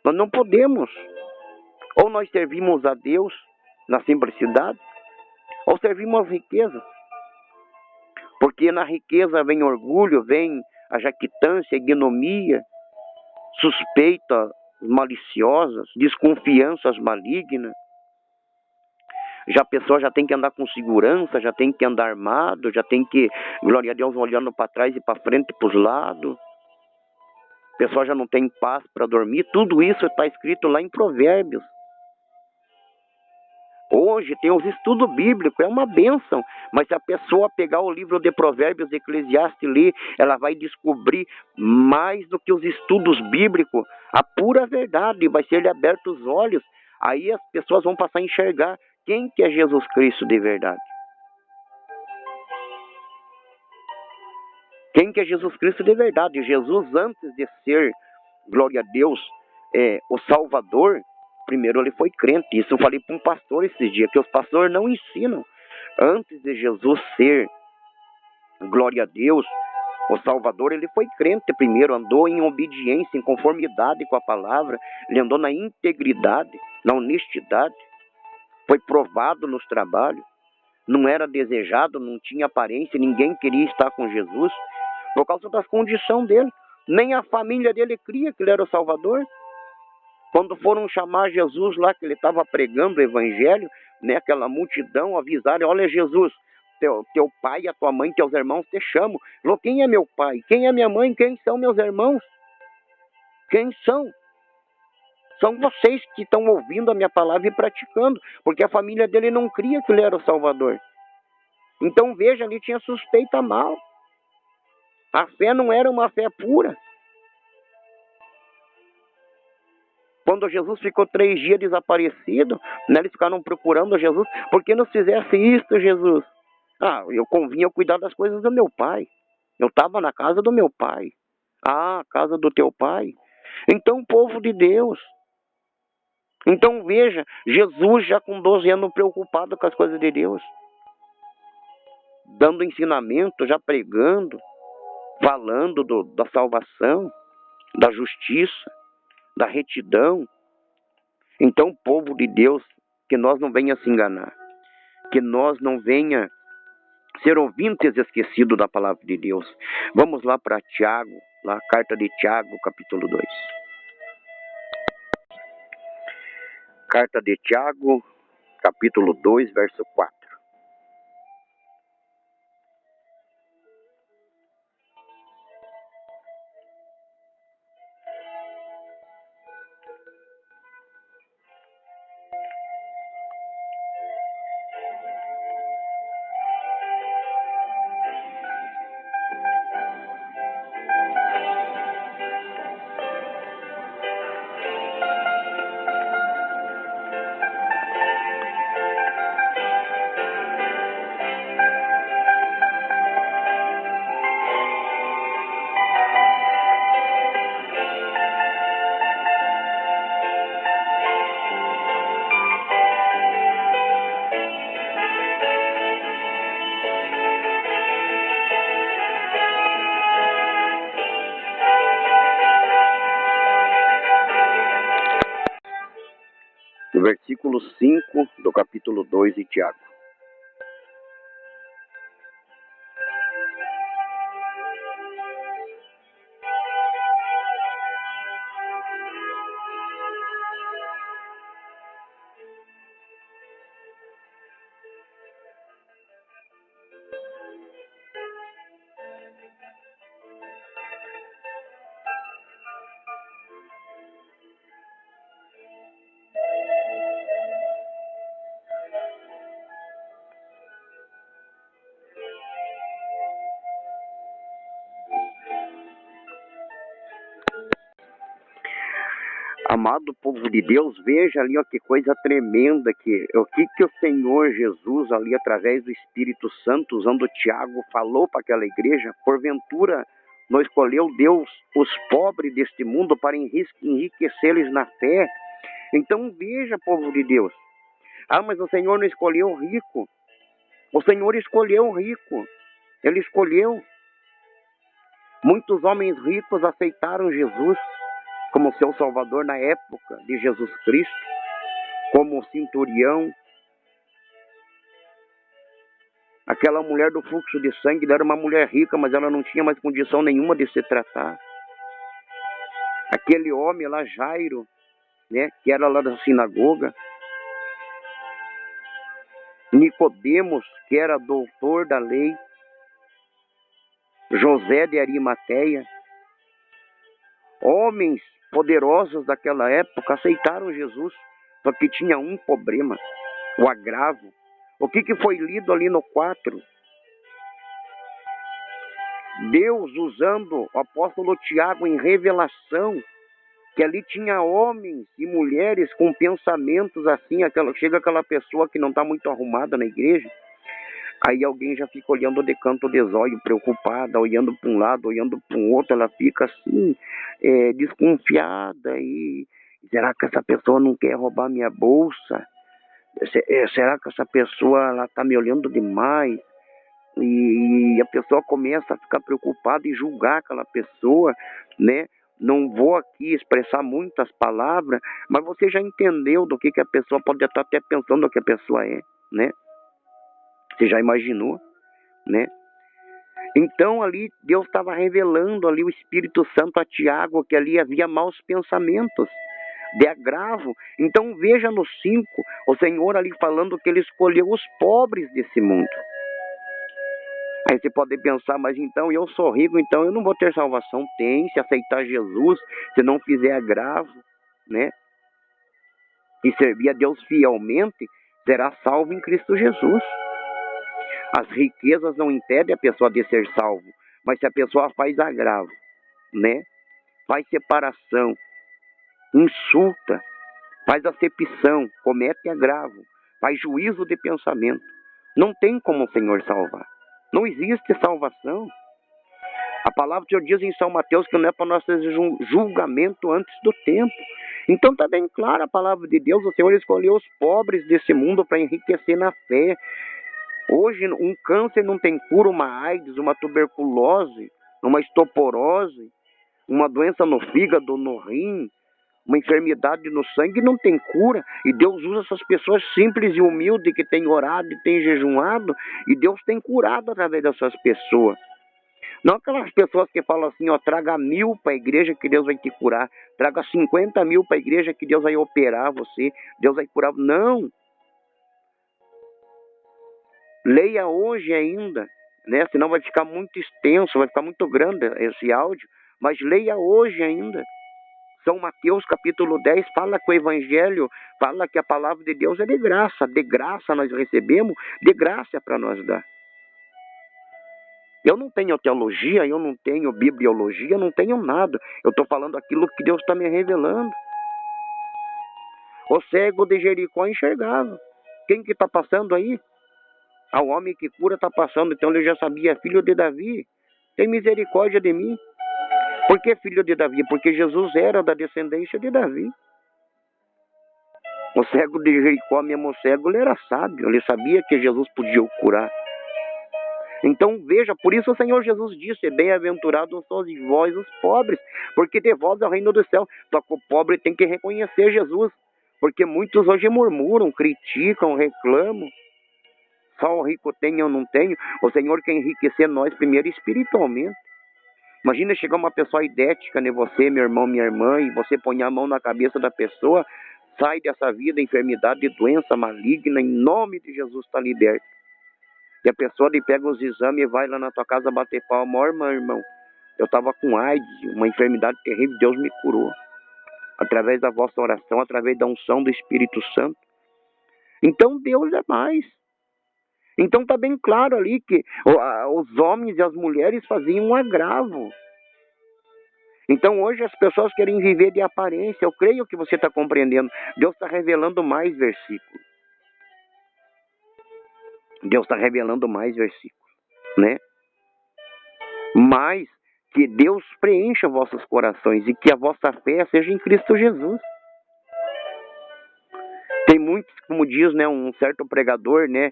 S1: Nós não podemos. Ou nós servimos a Deus na simplicidade, ou servimos as riquezas. Porque na riqueza vem orgulho, vem a jactância, a ignomia, suspeita maliciosas, desconfianças malignas. Já a pessoa já tem que andar com segurança, já tem que andar armado, já tem que, glória a Deus, olhando para trás e para frente e para os lados. A pessoa já não tem paz para dormir. Tudo isso está escrito lá em Provérbios. Hoje tem os estudos bíblicos, é uma bênção. Mas se a pessoa pegar o livro de Provérbios, Eclesiastes e ler, ela vai descobrir mais do que os estudos bíblicos, a pura verdade, vai ser-lhe aberto os olhos. Aí as pessoas vão passar a enxergar quem que é Jesus Cristo de verdade. Quem que é Jesus Cristo de verdade? Jesus, antes de ser, glória a Deus, o Salvador, primeiro ele foi crente. Isso eu falei para um pastor esses dias, que os pastores não ensinam. Antes de Jesus ser, glória a Deus, o Salvador, ele foi crente primeiro, andou em obediência, em conformidade com a palavra, ele andou na integridade, na honestidade, foi provado nos trabalhos, não era desejado, não tinha aparência, ninguém queria estar com Jesus, por causa das condições dele. Nem a família dele cria que ele era o Salvador. Quando foram chamar Jesus lá, que ele estava pregando o evangelho, né, aquela multidão, avisaram, olha Jesus, teu pai, a tua mãe, teus irmãos te chamam. Falou, quem é meu pai? Quem é minha mãe? Quem são meus irmãos? Quem são? São vocês que estão ouvindo a minha palavra e praticando, porque a família dele não cria que ele era o Salvador. Então veja, ali tinha suspeita mal. A fé não era uma fé pura. Quando Jesus ficou 3 dias desaparecido, né, eles ficaram procurando Jesus. Por que nos fizesse isso, Jesus? Ah, eu convinha cuidar das coisas do meu pai. Eu estava na casa do meu pai. Ah, casa do teu pai. Então, povo de Deus. Então, veja, Jesus já com 12 anos preocupado com as coisas de Deus. Dando ensinamento, já pregando, falando da salvação, da justiça, da retidão. Então, povo de Deus, que nós não venha se enganar. Que nós não venha ser ouvintes esquecidos da palavra de Deus. Vamos lá para Tiago, lá a carta de Tiago, capítulo 2. Carta de Tiago, capítulo 2, verso 4. Versículo 5 do capítulo 2 de Tiago. Amado povo de Deus, veja ali ó, que coisa tremenda o que o Senhor Jesus ali através do Espírito Santo, usando Tiago, falou para aquela igreja. Porventura não escolheu Deus os pobres deste mundo para enriquecer-lhes na fé? Então veja, povo de Deus. Ah, mas o Senhor não escolheu o rico. O Senhor escolheu o rico. Ele escolheu. Muitos homens ricos aceitaram Jesus como seu Salvador na época de Jesus Cristo, como o centurião. Aquela mulher do fluxo de sangue, ela era uma mulher rica, mas ela não tinha mais condição nenhuma de se tratar. Aquele homem lá, Jairo, né, que era lá da sinagoga. Nicodemos, que era doutor da lei. José de Arimateia. Homens poderosos daquela época aceitaram Jesus, só que tinha um problema, o agravo. O que foi lido ali no 4? Deus usando o apóstolo Tiago em revelação, que ali tinha homens e mulheres com pensamentos assim, chega aquela pessoa que não está muito arrumada na igreja, aí alguém já fica olhando de canto de zóio, preocupada, olhando para um lado, olhando para o outro, ela fica assim, desconfiada, e será que essa pessoa não quer roubar minha bolsa? Será que essa pessoa está me olhando demais? E a pessoa começa a ficar preocupada e julgar aquela pessoa, né? Não vou aqui expressar muitas palavras, mas você já entendeu do que a pessoa pode estar até pensando que a pessoa é, né? Você já imaginou, né? Então ali Deus estava revelando ali o Espírito Santo a Tiago, que ali havia maus pensamentos de agravo. Então veja no 5, o Senhor ali falando que ele escolheu os pobres desse mundo. Aí você pode pensar, mas então eu sou rico, então eu não vou ter salvação. Tem, se aceitar Jesus, se não fizer agravo, né? E servir a Deus fielmente, será salvo em Cristo Jesus. As riquezas não impedem a pessoa de ser salvo, mas se a pessoa faz agravo, né? Faz separação, insulta, faz acepção, comete agravo, faz juízo de pensamento. Não tem como o Senhor salvar. Não existe salvação. A palavra do Senhor diz em São Mateus que não é para nós fazer julgamento antes do tempo. Então está bem clara a palavra de Deus. O Senhor escolheu os pobres desse mundo para enriquecer na fé. Hoje um câncer não tem cura, uma AIDS, uma tuberculose, uma osteoporose, uma doença no fígado, no rim, uma enfermidade no sangue não tem cura. E Deus usa essas pessoas simples e humildes que têm orado e têm jejuado, e Deus tem curado através dessas pessoas. Não aquelas pessoas que falam assim, ó, traga 1000 para a igreja que Deus vai te curar, traga 50.000 para a igreja que Deus vai operar você, Deus vai curar. Não. Leia hoje ainda, né? Senão vai ficar muito extenso, vai ficar muito grande esse áudio, mas leia hoje ainda. São Mateus capítulo 10 fala que o evangelho, fala que a palavra de Deus é de graça nós recebemos, de graça é para nós dar. Eu não tenho teologia, eu não tenho bibliologia, eu não tenho nada. Eu estou falando aquilo que Deus está me revelando. O cego de Jericó enxergava. Quem que está passando aí? O homem que cura está passando, então ele já sabia, filho de Davi, tem misericórdia de mim. Por que filho de Davi? Porque Jesus era da descendência de Davi. O cego de Jericó, mesmo cego, ele era sábio, ele sabia que Jesus podia o curar. Então veja, por isso o Senhor Jesus disse, bem-aventurados sois vós os pobres, porque de vós é o reino do céu. Só que o pobre tem que reconhecer Jesus, porque muitos hoje murmuram, criticam, reclamam. Só o rico tem, eu não tenho. O Senhor quer enriquecer nós primeiro espiritualmente. Imagina chegar uma pessoa idética, né? Você, meu irmão, minha irmã, e você põe a mão na cabeça da pessoa, sai dessa vida, enfermidade, doença maligna, em nome de Jesus está liberto. E a pessoa lhe pega os exames e vai lá na tua casa bater palma. Ó, irmão, eu estava com AIDS, uma enfermidade terrível, Deus me curou. Através da vossa oração, através da unção do Espírito Santo. Então Deus é mais. Então está bem claro ali que os homens e as mulheres faziam um agravo. Então hoje as pessoas querem viver de aparência. Eu creio que você está compreendendo. Deus está revelando mais versículos. Deus está revelando mais versículos, né? Mas que Deus preencha vossos corações e que a vossa fé seja em Cristo Jesus. Tem muitos, como diz, né, um certo pregador, né,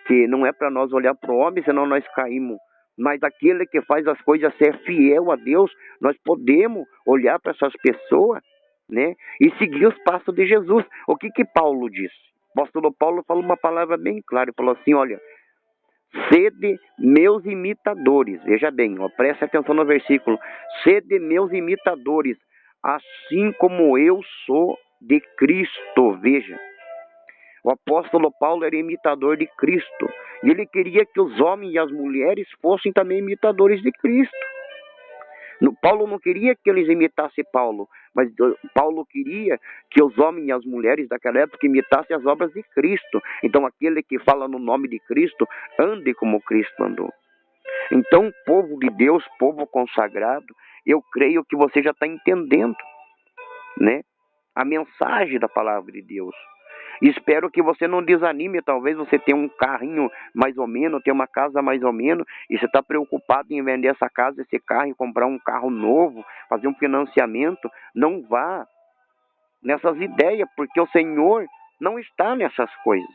S1: que não é para nós olhar para o homem, senão nós caímos. Mas aquele que faz as coisas ser fiel a Deus, nós podemos olhar para essas pessoas, né, e seguir os passos de Jesus. O que Paulo disse? O apóstolo Paulo falou uma palavra bem clara, ele falou assim, olha, sede meus imitadores. Veja bem, ó, preste atenção no versículo. Sede meus imitadores, assim como eu sou de Cristo. Veja, o apóstolo Paulo era imitador de Cristo. E ele queria que os homens e as mulheres fossem também imitadores de Cristo. Paulo não queria que eles imitassem Paulo, mas Paulo queria que os homens e as mulheres daquela época imitassem as obras de Cristo. Então aquele que fala no nome de Cristo, ande como Cristo andou. Então, povo de Deus, povo consagrado, eu creio que você já está entendendo, né, a mensagem da palavra de Deus. Espero que você não desanime. Talvez você tenha um carrinho mais ou menos, tenha uma casa mais ou menos, e você está preocupado em vender essa casa, esse carro, e comprar um carro novo, fazer um financiamento. Não vá nessas ideias, porque o Senhor não está nessas coisas.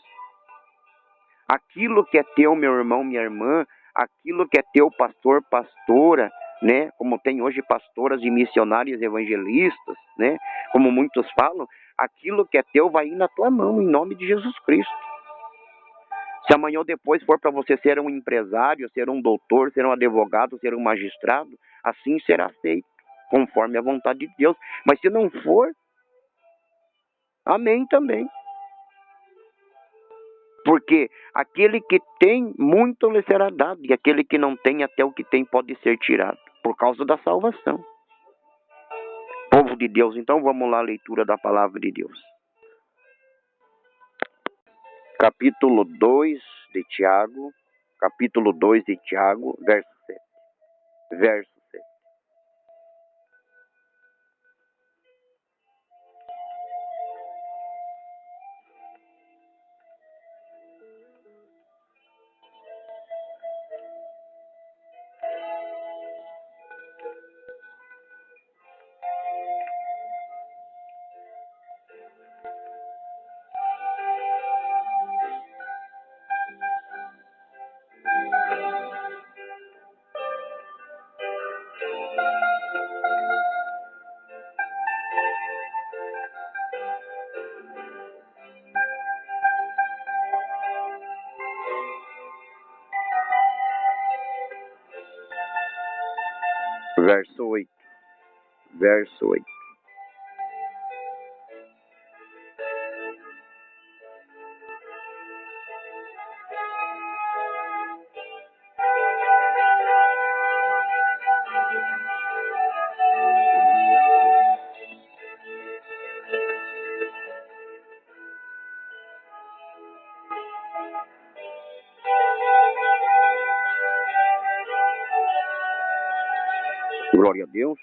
S1: Aquilo que é teu, meu irmão, minha irmã, aquilo que é teu, pastor, pastora, né? Como tem hoje pastoras e missionárias evangelistas, né? Como muitos falam, aquilo que é teu vai ir na tua mão, em nome de Jesus Cristo. Se amanhã ou depois for para você ser um empresário, ser um doutor, ser um advogado, ser um magistrado, assim será feito, conforme a vontade de Deus. Mas se não for, amém também. Porque aquele que tem, muito lhe será dado, e aquele que não tem, até o que tem pode ser tirado, por causa da salvação. Povo de Deus, então vamos lá, a leitura da palavra de Deus. Capítulo 2 de Tiago, verso 7. Verso 7. Verso 8. Verso 8. Glória a Deus.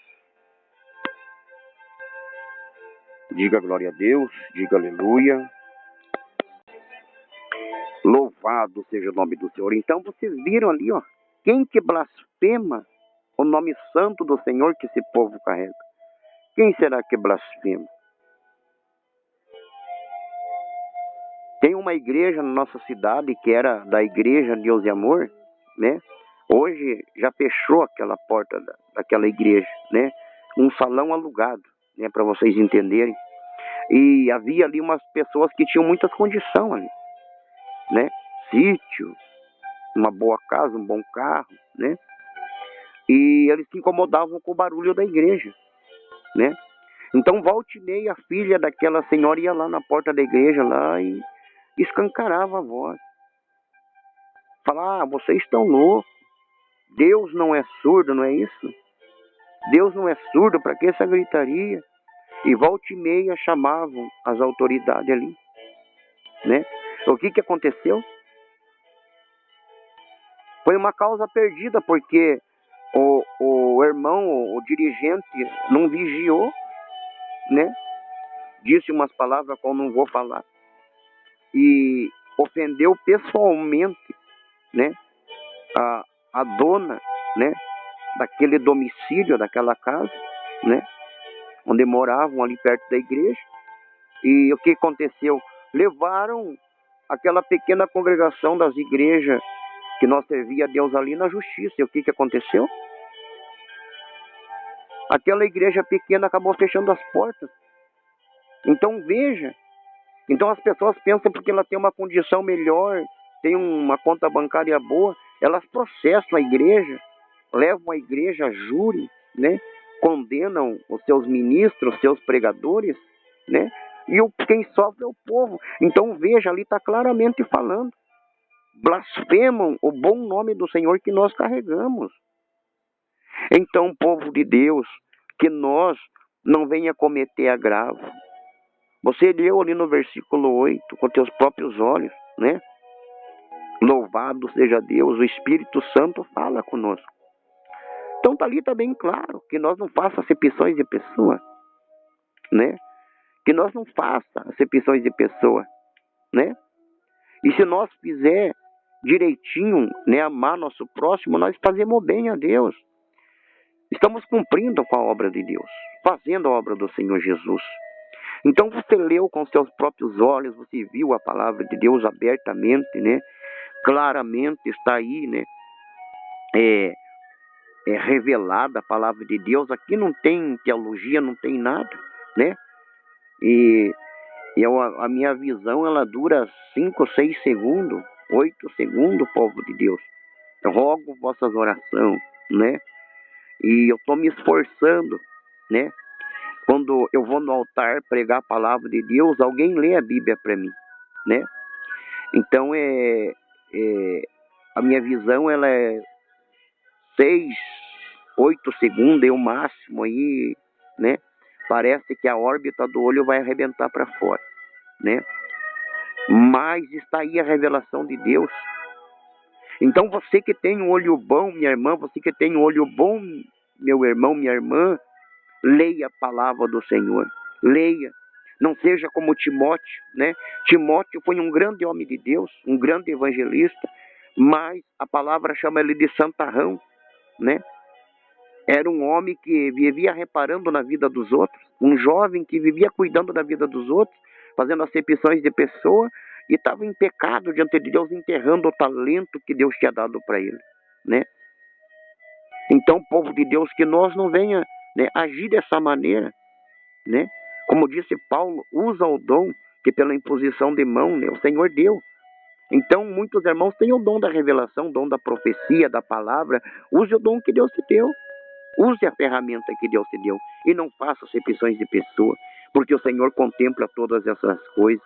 S1: Diga glória a Deus, diga aleluia. Louvado seja o nome do Senhor. Então vocês viram ali, ó, quem que blasfema o nome santo do Senhor que esse povo carrega? Quem será que blasfema? Tem uma igreja na nossa cidade que era da igreja Deus e Amor, né? Hoje já fechou aquela porta daquela igreja, né? Um salão alugado, né? Para vocês entenderem. E havia ali umas pessoas que tinham muitas condições ali, né? Sítio, uma boa casa, um bom carro, né? E eles se incomodavam com o barulho da igreja, né? Então, volta e meia, a filha daquela senhora ia lá na porta da igreja lá e escancarava a voz. Falava, vocês estão loucos. Deus não é surdo, não é isso? Deus não é surdo, para que essa gritaria? E volta e meia chamavam as autoridades ali, né? O que aconteceu? Foi uma causa perdida, porque o irmão, o dirigente, não vigiou, né? Disse umas palavras que eu não vou falar. E ofendeu pessoalmente, né? A dona, né? Daquele domicílio, daquela casa, né? Onde moravam ali perto da igreja. E o que aconteceu? Levaram aquela pequena congregação das igrejas que nós servia a Deus ali na justiça. E o que aconteceu? Aquela igreja pequena acabou fechando as portas. Então veja, então as pessoas pensam porque ela tem uma condição melhor, tem uma conta bancária boa, elas processam a igreja, levam a igreja a júri, né? Condenam os seus ministros, os seus pregadores, né? E quem sofre é o povo. Então veja, ali está claramente falando. Blasfemam o bom nome do Senhor que nós carregamos. Então, povo de Deus, que nós não venha cometer agravo. Você leu ali no versículo 8, com teus próprios olhos, né? Louvado seja Deus, o Espírito Santo fala conosco. Então ali está bem claro que nós não façamos acepções de pessoa, né? Que nós não façamos acepções de pessoa, né? E se nós fizer direitinho, né, amar nosso próximo, nós fazemos bem a Deus. Estamos cumprindo com a obra de Deus, fazendo a obra do Senhor Jesus. Então você leu com seus próprios olhos, você viu a palavra de Deus abertamente, né? Claramente está aí, né? É revelada a palavra de Deus. Aqui não tem teologia, não tem nada, né? E a minha visão, ela dura 5, 6 segundos, 8 segundos, povo de Deus. Eu rogo vossas orações, né? E eu estou me esforçando, né? Quando eu vou no altar pregar a palavra de Deus, alguém lê a Bíblia para mim, né? Então, a minha visão, ela é 6, 8 segundos, é o máximo aí, né? Parece que a órbita do olho vai arrebentar para fora, né? Mas está aí a revelação de Deus. Então, você que tem um olho bom, minha irmã, você que tem um olho bom, meu irmão, minha irmã, leia a palavra do Senhor, leia. Não seja como Timóteo, né? Timóteo foi um grande homem de Deus, um grande evangelista, mas a palavra chama ele de santarrão, né? Era um homem que vivia reparando na vida dos outros, um jovem que vivia cuidando da vida dos outros, fazendo acepções de pessoa, e estava em pecado diante de Deus, enterrando o talento que Deus tinha dado para ele, né? Então, povo de Deus, que nós não venha, né, agir dessa maneira, né? Como disse Paulo, usa o dom que pela imposição de mão, né, o Senhor deu. Então, muitos irmãos têm o dom da revelação, o dom da profecia, da palavra. Use o dom que Deus te deu, Use a ferramenta que Deus te deu e não faça acepções de pessoa, porque o Senhor contempla todas essas coisas.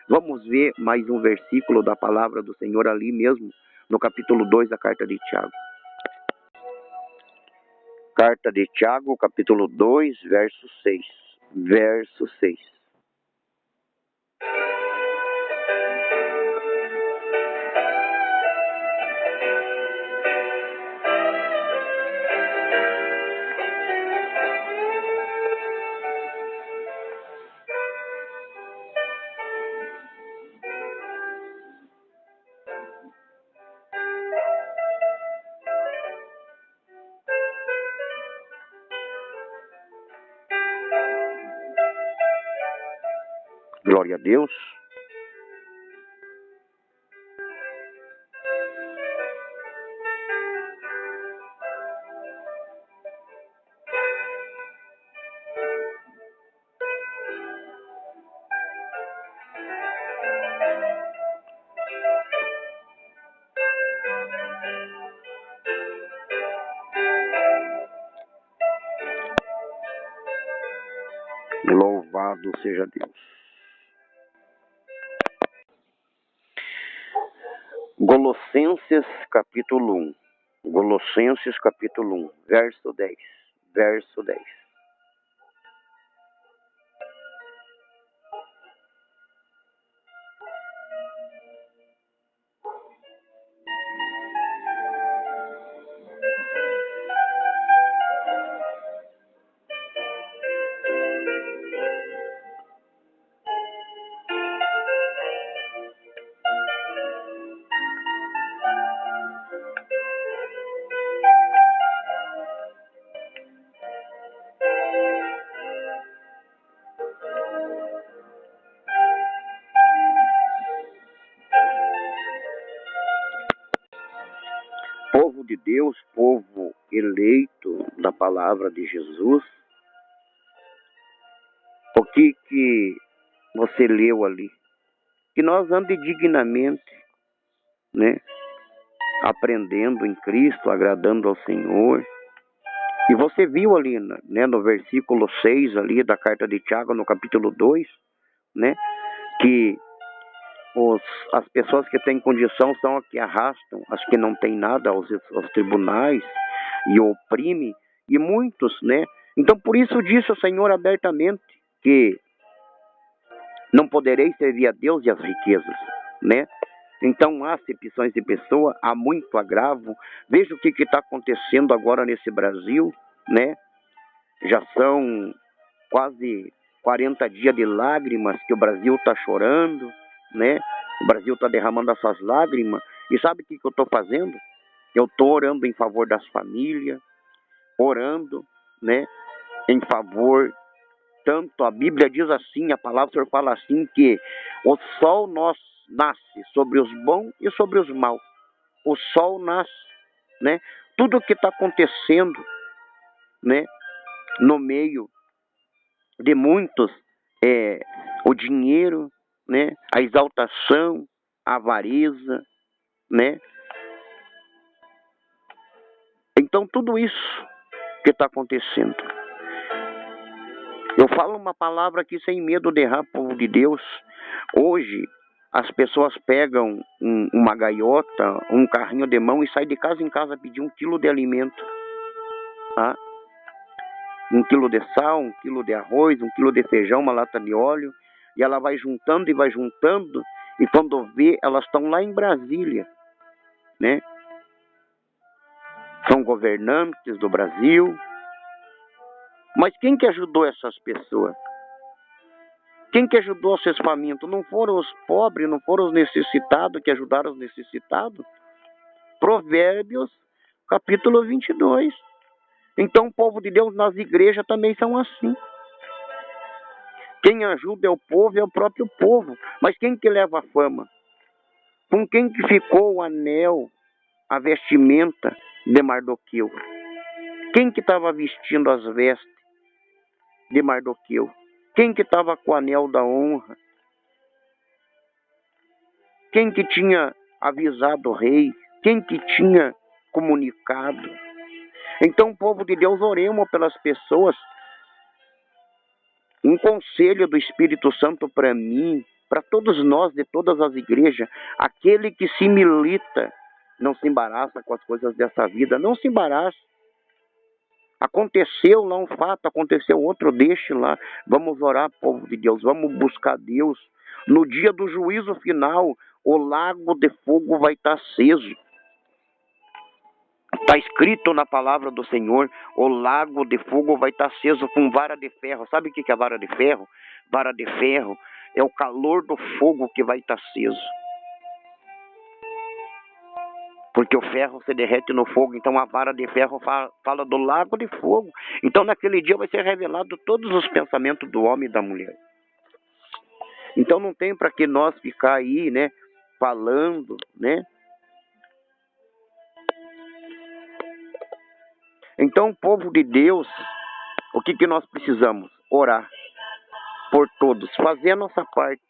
S1: Vamos ver mais um versículo da palavra do Senhor ali mesmo, no capítulo 2 da carta de Tiago. Carta de Tiago, capítulo 2, verso 6. Verso 6. Glória a Deus. Louvado seja Deus. Colossenses capítulo 1. Colossenses capítulo 1, verso 10. Verso 10. Povo de Deus, povo eleito da palavra de Jesus, o que você leu ali? Que nós andemos dignamente, né? Aprendendo em Cristo, agradando ao Senhor. E você viu ali, né, no versículo 6 ali da carta de Tiago, no capítulo 2, né, que as pessoas que têm condição são as que arrastam as que não têm nada aos tribunais e oprime, e muitos, né? Então, por isso disse o Senhor abertamente que não podereis servir a Deus e as riquezas, né? Então, há acepções de pessoa, há muito agravo. Veja o que está acontecendo agora nesse Brasil, né? Já são quase 40 dias de lágrimas que o Brasil está chorando, né? O Brasil está derramando essas lágrimas. E sabe o que eu estou fazendo? Eu estou orando em favor das famílias, orando, né? Em favor, tanto a Bíblia diz assim, a palavra do Senhor fala assim, que o sol nasce sobre os bons e sobre os maus. O sol nasce, né? Tudo o que está acontecendo, né? No meio de muitos, o dinheiro, né? A exaltação, a avareza, né? Então tudo isso que está acontecendo. Eu falo uma palavra aqui sem medo de errar, povo de Deus. Hoje as pessoas pegam uma gaiota, um carrinho de mão e saem de casa em casa pedir 1 quilo de alimento, tá? 1 quilo de sal, 1 quilo de arroz, 1 quilo de feijão, uma lata de óleo, e ela vai juntando, e quando vê, elas estão lá em Brasília, né? São governantes do Brasil. Mas quem que ajudou essas pessoas? Quem que ajudou esses famintos? Não foram os pobres, não foram os necessitados que ajudaram os necessitados? Provérbios, capítulo 22. Então o povo de Deus nas igrejas também são assim. Quem ajuda é o povo, é o próprio povo. Mas quem que leva a fama? Com quem que ficou o anel, a vestimenta de Mardoqueu? Quem que estava vestindo as vestes de Mardoqueu? Quem que estava com o anel da honra? Quem que tinha avisado o rei? Quem que tinha comunicado? Então, povo de Deus, oremos pelas pessoas. Um conselho do Espírito Santo para mim, para todos nós de todas as igrejas: aquele que se milita, não se embaraça com as coisas dessa vida, não se embaraça. Aconteceu lá um fato, aconteceu outro, deixe lá. Vamos orar, povo de Deus, vamos buscar Deus. No dia do juízo final, o lago de fogo vai estar aceso. Está escrito na palavra do Senhor: o lago de fogo vai estar aceso com vara de ferro. Sabe o que é vara de ferro? Vara de ferro é o calor do fogo que vai estar aceso. Porque o ferro se derrete no fogo, então a vara de ferro fala do lago de fogo. Então naquele dia vai ser revelado todos os pensamentos do homem e da mulher. Então não tem para que nós ficar aí, né, falando, né? Então, povo de Deus, o que nós precisamos? Orar por todos, fazer a nossa parte.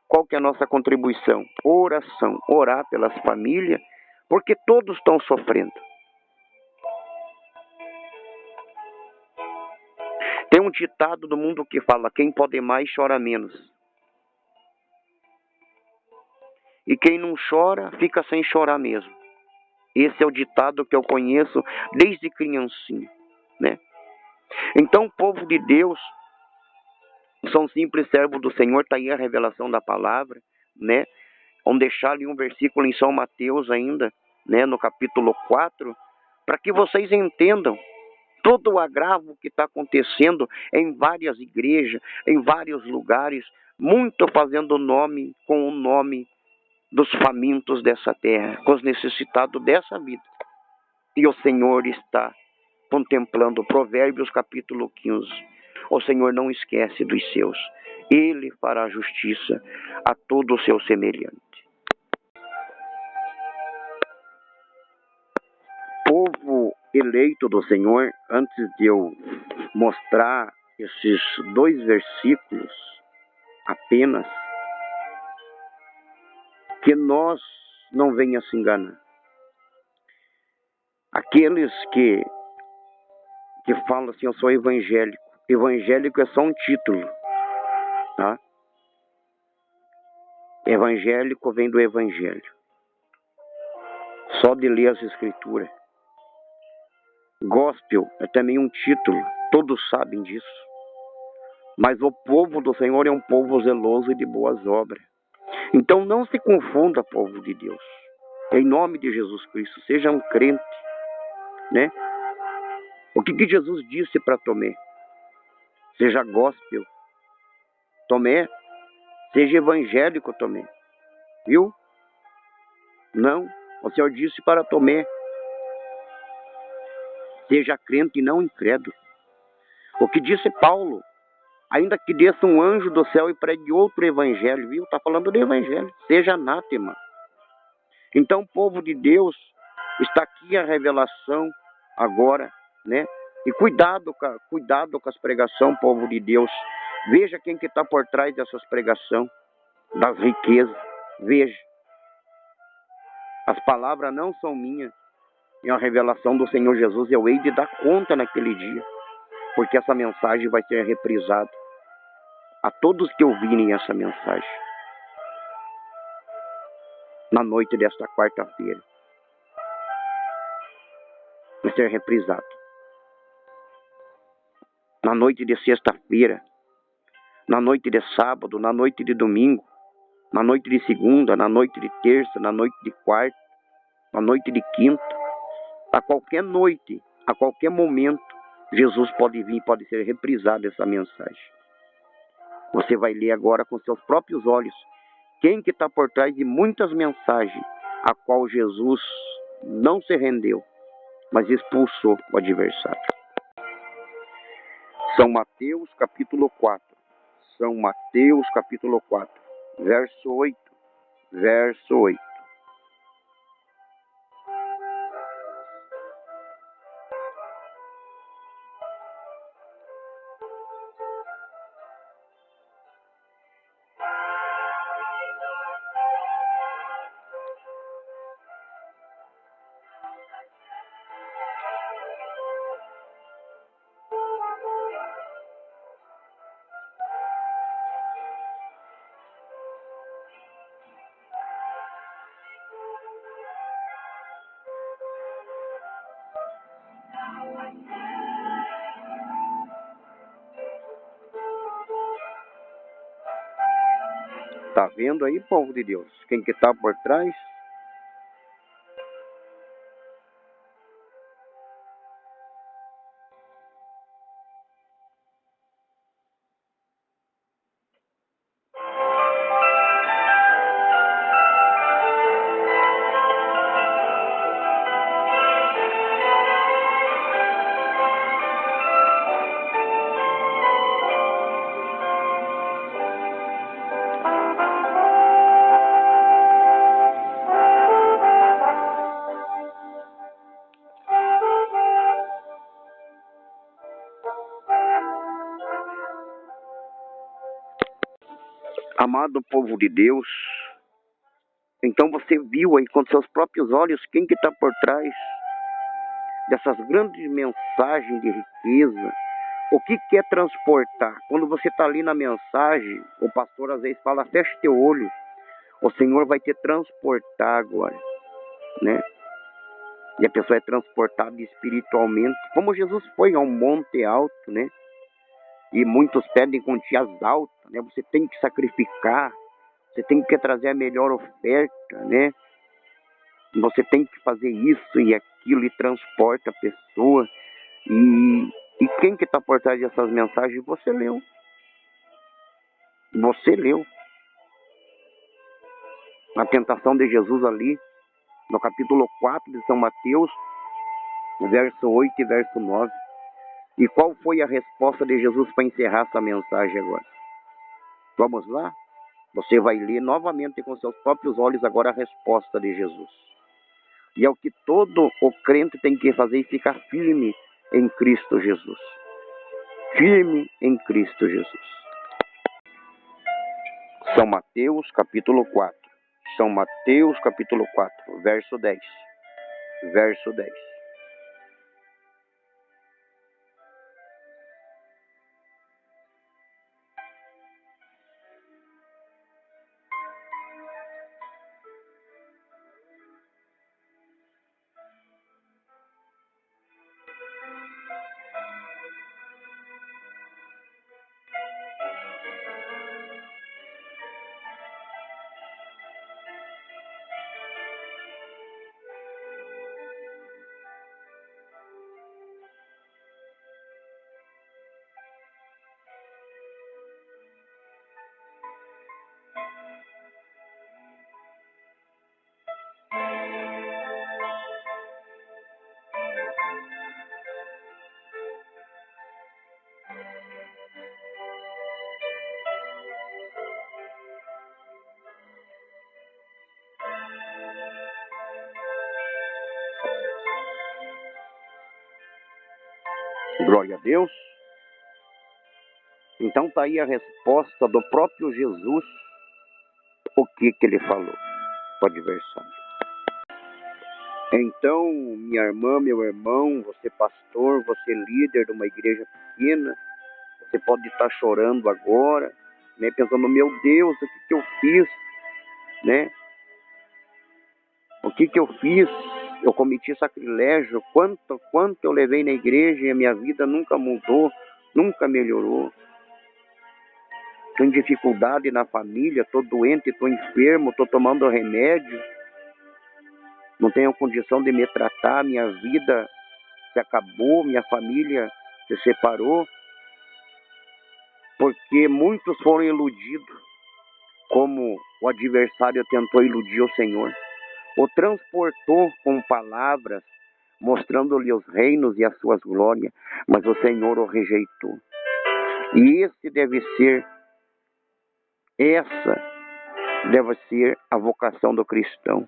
S1: Qual que é a nossa contribuição? Oração, orar pelas famílias, porque todos estão sofrendo. Tem um ditado do mundo que fala: quem pode mais chora menos. E quem não chora, fica sem chorar mesmo. Esse é o ditado que eu conheço desde criancinha, né? Então, povo de Deus, são simples servos do Senhor, está aí a revelação da palavra, né? Vamos deixar ali um versículo em São Mateus ainda, né? No capítulo 4, para que vocês entendam todo o agravo que está acontecendo em várias igrejas, em vários lugares, muito fazendo nome com o nome dos famintos dessa terra, com os necessitados dessa vida. E o Senhor está contemplando. Provérbios capítulo 15. O Senhor não esquece dos seus. Ele fará justiça a todo o seu semelhante. Povo eleito do Senhor, antes de eu mostrar esses 2 versículos apenas, que nós não venha se enganar. Aqueles que falam assim: eu sou evangélico. Evangélico é só um título, tá? Evangélico vem do evangelho. Só de ler as escrituras. Gospel é também um título, todos sabem disso. Mas o povo do Senhor é um povo zeloso e de boas obras. Então não se confunda, povo de Deus. Em nome de Jesus Cristo, seja um crente, né? O que Jesus disse para Tomé? Seja gospel, Tomé. Seja evangélico, Tomé. Viu? Não. O Senhor disse para Tomé: seja crente e não incrédulo. O que disse Paulo? Ainda que desça um anjo do céu e pregue outro evangelho, viu? Está falando do evangelho. Seja anátema. Então, povo de Deus, está aqui a revelação agora, né? E cuidado com as pregações, povo de Deus. Veja quem que está por trás dessas pregações, das riquezas. Veja. As palavras não são minhas. É uma revelação do Senhor Jesus. Eu hei de dar conta naquele dia, porque essa mensagem vai ser reprisada a todos que ouvirem essa mensagem na noite desta quarta-feira. Vai ser reprisado na noite de sexta-feira, na noite de sábado, na noite de domingo, na noite de segunda, na noite de terça, na noite de quarta, na noite de quinta. A qualquer noite, a qualquer momento, Jesus pode vir, pode ser reprisada essa mensagem. Você vai ler agora com seus próprios olhos quem que está por trás de muitas mensagens a qual Jesus não se rendeu, mas expulsou o adversário. São Mateus capítulo 4. São Mateus capítulo 4, verso 8. Verso 8. Tá vendo aí, povo de Deus? Quem que tá por trás? Amado povo de Deus, então você viu aí com seus próprios olhos quem que está por trás dessas grandes mensagens de riqueza. O que é transportar? Quando você está ali na mensagem, o pastor às vezes fala, fecha teu olho, o Senhor vai te transportar agora, né? E a pessoa é transportada espiritualmente, como Jesus foi a um monte alto, né? E muitos pedem quantias altas, né? Você tem que sacrificar, você tem que trazer a melhor oferta, né? Você tem que fazer isso e aquilo e transporta a pessoa. E quem que está por trás dessas mensagens? Você leu. Você leu. A tentação de Jesus ali, no capítulo 4 de São Mateus, verso 8 e verso 9. E qual foi a resposta de Jesus para encerrar essa mensagem agora? Vamos lá? Você vai ler novamente com seus próprios olhos agora a resposta de Jesus. E é o que todo o crente tem que fazer e ficar firme em Cristo Jesus. Firme em Cristo Jesus. São Mateus capítulo 4. São Mateus capítulo 4, verso 10. Verso 10. Glória a Deus. Então está aí a resposta do próprio Jesus. O que ele falou? Pode versar. Então, minha irmã, meu irmão, você pastor, você líder de uma igreja pequena, você pode estar chorando agora, né, pensando, meu Deus, o que eu fiz, né? O que eu fiz? Eu cometi sacrilégio, quanto eu levei na igreja e a minha vida nunca mudou, nunca melhorou. Estou em dificuldade na família, estou doente, estou enfermo, estou tomando remédio, não tenho condição de me tratar, minha vida se acabou, minha família se separou, porque muitos foram iludidos, como o adversário tentou iludir o Senhor. O transportou com palavras, mostrando-lhe os reinos e as suas glórias, mas o Senhor o rejeitou. E essa deve ser a vocação do cristão,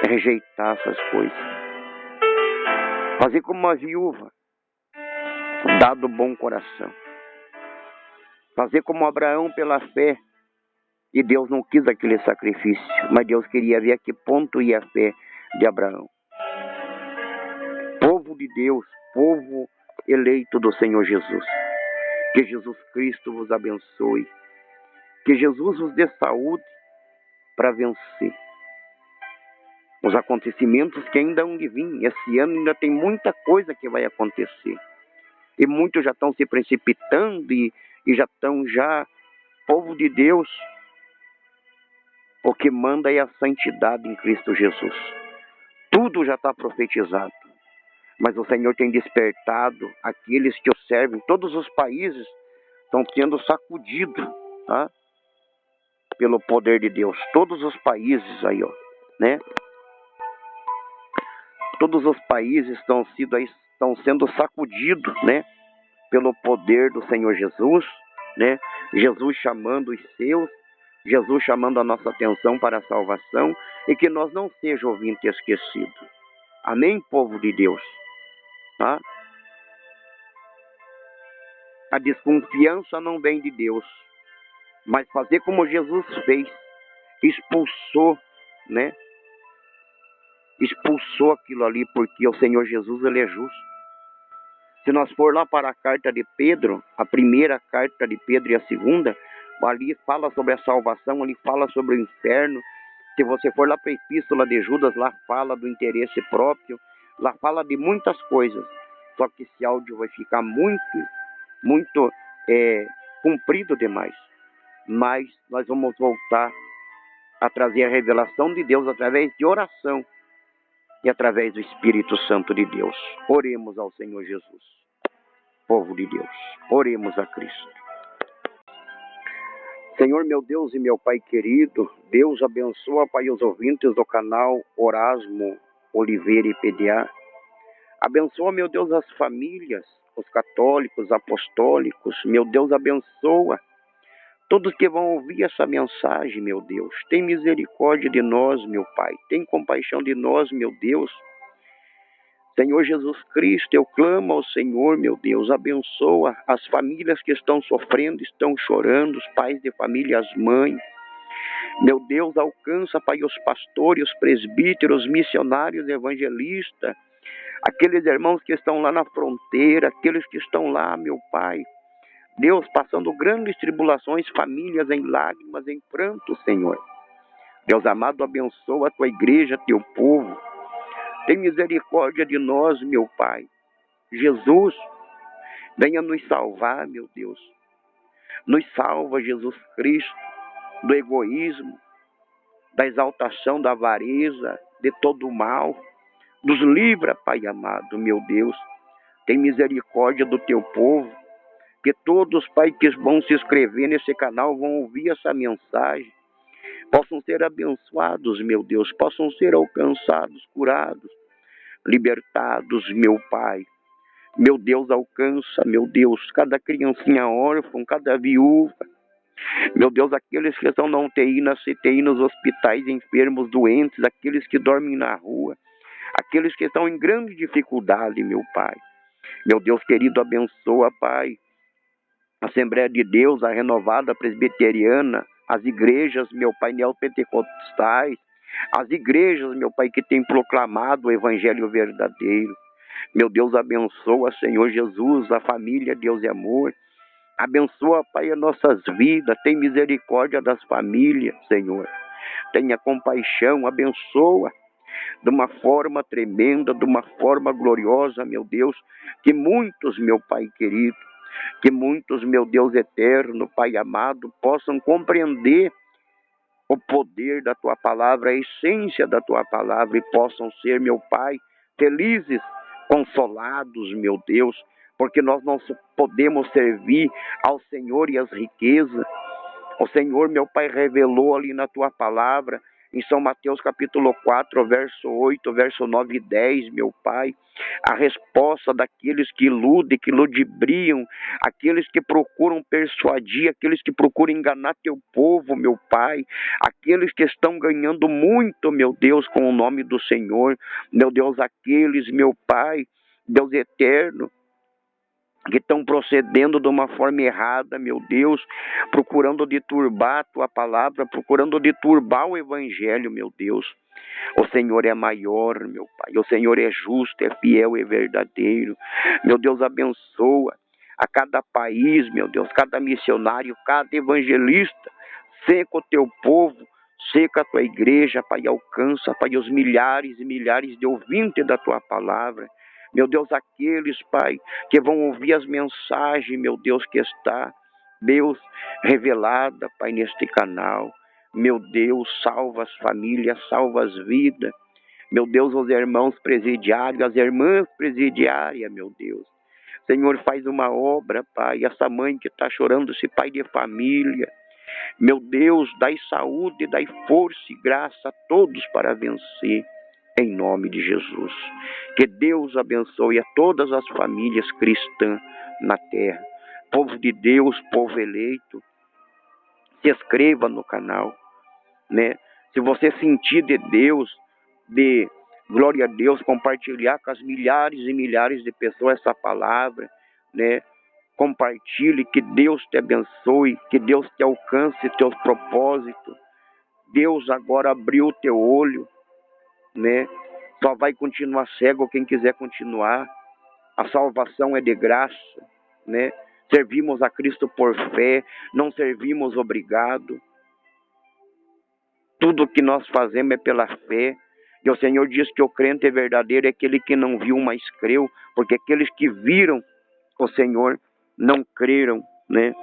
S1: rejeitar essas coisas. Fazer como uma viúva, dado bom coração. Fazer como Abraão pela fé, e Deus não quis aquele sacrifício, mas Deus queria ver a que ponto ia a fé de Abraão. Povo de Deus, povo eleito do Senhor Jesus, que Jesus Cristo vos abençoe, que Jesus vos dê saúde para vencer os acontecimentos que ainda hão de vir. Esse ano ainda tem muita coisa que vai acontecer, e muitos já estão se precipitando e já estão, povo de Deus, O que manda é a santidade em Cristo Jesus. Tudo já está profetizado. Mas o Senhor tem despertado aqueles que o servem. Todos os países estão sendo sacudidos, tá? Pelo poder de Deus. Todos os países aí, ó, né? Todos os países estão sendo sacudidos, né? Pelo poder do Senhor Jesus, né? Jesus chamando os seus, Jesus chamando a nossa atenção para a salvação e que nós não seja ouvinte esquecido. Amém, povo de Deus? Tá? A desconfiança não vem de Deus, mas fazer como Jesus fez, expulsou, né? Expulsou aquilo ali, porque o Senhor Jesus, ele é justo. Se nós for lá para a carta de Pedro, a primeira carta de Pedro e a segunda, ali fala sobre a salvação, ali fala sobre o inferno. Se você for lá para a epístola de Judas, lá fala do interesse próprio, lá fala de muitas coisas. Só que esse áudio vai ficar muito comprido demais. Mas nós vamos voltar a trazer a revelação de Deus através de oração e através do Espírito Santo de Deus. Oremos ao Senhor Jesus. Povo de Deus, oremos a Cristo. Senhor, meu Deus e meu Pai querido, Deus abençoa, Pai, os ouvintes do canal Orasmo Oliveira e PDA. Abençoa, meu Deus, as famílias, os católicos, apostólicos. Meu Deus, abençoa todos que vão ouvir essa mensagem, meu Deus. Tem misericórdia de nós, meu Pai. Tem compaixão de nós, meu Deus. Senhor Jesus Cristo, eu clamo ao Senhor, meu Deus, abençoa as famílias que estão sofrendo, estão chorando, os pais de família, as mães. Meu Deus, alcança, Pai, os pastores, os presbíteros, missionários, evangelistas, aqueles irmãos que estão lá na fronteira, aqueles que estão lá, meu Pai. Deus, passando grandes tribulações, famílias em lágrimas, em pranto, Senhor. Deus amado, abençoa a tua igreja, teu povo. Tem misericórdia de nós, meu Pai. Jesus, venha nos salvar, meu Deus. Nos salva, Jesus Cristo, do egoísmo, da exaltação, da avareza, de todo o mal. Nos livra, Pai amado, meu Deus. Tem misericórdia do teu povo. Que todos, Pai, que vão se inscrever nesse canal, vão ouvir essa mensagem. Possam ser abençoados, meu Deus. Possam ser alcançados, curados, libertados, meu Pai. Meu Deus, alcança, meu Deus, cada criancinha órfã, cada viúva. Meu Deus, aqueles que estão na UTI, na CTI, nos hospitais, enfermos, doentes, aqueles que dormem na rua, aqueles que estão em grande dificuldade, meu Pai. Meu Deus querido, abençoa, Pai, a Assembleia de Deus, a renovada presbiteriana, as igrejas, meu Pai, neopentecostais, as igrejas, meu Pai, que têm proclamado o evangelho verdadeiro. Meu Deus, abençoa, Senhor Jesus, a família, Deus e amor. Abençoa, Pai, as nossas vidas. Tem misericórdia das famílias, Senhor. Tenha compaixão, abençoa de uma forma tremenda, de uma forma gloriosa, meu Deus. Que muitos, meu Pai querido, que muitos, meu Deus eterno, Pai amado, possam compreender o poder da Tua palavra, a essência da Tua palavra, e possam ser, meu Pai, felizes, consolados, meu Deus, porque nós não podemos servir ao Senhor e às riquezas. O Senhor, meu Pai, revelou ali na Tua palavra, em São Mateus capítulo 4, verso 8, verso 9 e 10, meu Pai, a resposta daqueles que iludem, que ludibriam, aqueles que procuram persuadir, aqueles que procuram enganar Teu povo, meu Pai, aqueles que estão ganhando muito, meu Deus, com o nome do Senhor, meu Deus, aqueles, meu Pai, Deus eterno, que estão procedendo de uma forma errada, meu Deus, procurando deturbar a Tua palavra, procurando deturbar o Evangelho, meu Deus. O Senhor é maior, meu Pai, o Senhor é justo, é fiel, é verdadeiro. Meu Deus, abençoa a cada país, meu Deus, cada missionário, cada evangelista. Seca o Teu povo, seca a Tua igreja, Pai, alcança, Pai, os milhares e milhares de ouvintes da Tua palavra. Meu Deus, aqueles, Pai, que vão ouvir as mensagens, meu Deus, que está, Deus, revelada, Pai, neste canal. Meu Deus, salva as famílias, salva as vidas. Meu Deus, os irmãos presidiários, as irmãs presidiárias, meu Deus. Senhor, faz uma obra, Pai. Essa mãe que está chorando, esse pai de família. Meu Deus, dai saúde, dai força e graça a todos para vencer. Em nome de Jesus. Que Deus abençoe a todas as famílias cristãs na terra. Povo de Deus, povo eleito, se inscreva no canal, né? Se você sentir de Deus, de glória a Deus, compartilhar com as milhares e milhares de pessoas essa palavra, né? Compartilhe, que Deus te abençoe, que Deus te alcance teus propósitos. Deus agora abriu o teu olho, né? Só vai continuar cego quem quiser continuar. A salvação é de graça, né? Servimos a Cristo por fé, não servimos obrigado. Tudo que nós fazemos é pela fé. E o Senhor diz que o crente é verdadeiro, é aquele que não viu, mas creu. Porque aqueles que viram o Senhor não creram, né?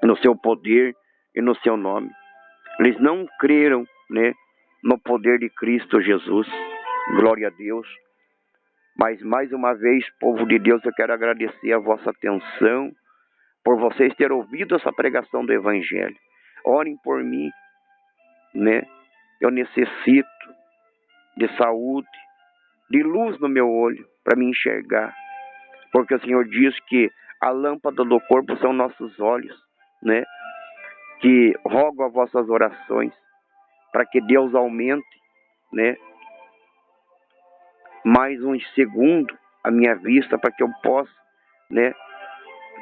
S1: No seu poder e no seu nome. Eles não creram, né? No poder de Cristo Jesus. Glória a Deus. Mas mais uma vez, povo de Deus, eu quero agradecer a vossa atenção, por vocês terem ouvido essa pregação do Evangelho. Orem por mim, né? Eu necessito de saúde, de luz no meu olho, para me enxergar. Porque o Senhor diz que a lâmpada do corpo são nossos olhos, né? Que rogo as vossas orações, para que Deus aumente, né? Mais um segundo a minha vista, para que eu possa, né?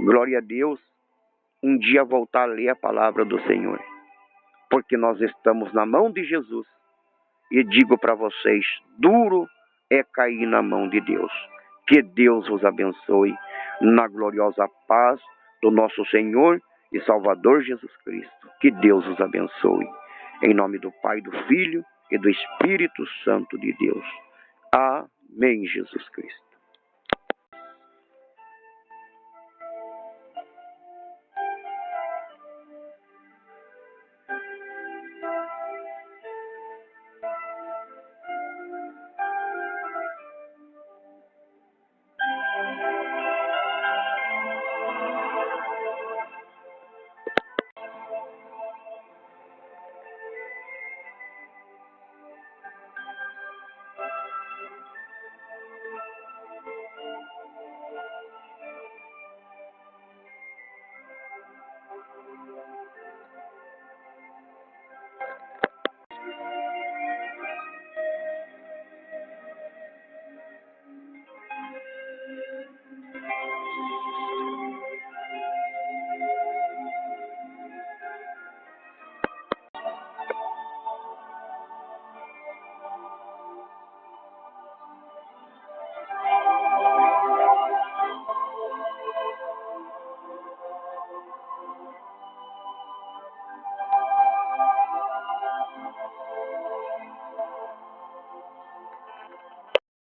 S1: Glória a Deus, um dia voltar a ler a palavra do Senhor. Porque nós estamos na mão de Jesus. E digo para vocês, duro é cair na mão de Deus. Que Deus vos abençoe na gloriosa paz do nosso Senhor e Salvador Jesus Cristo. Que Deus os abençoe. Em nome do Pai, do Filho e do Espírito Santo de Deus. Amém, Jesus Cristo.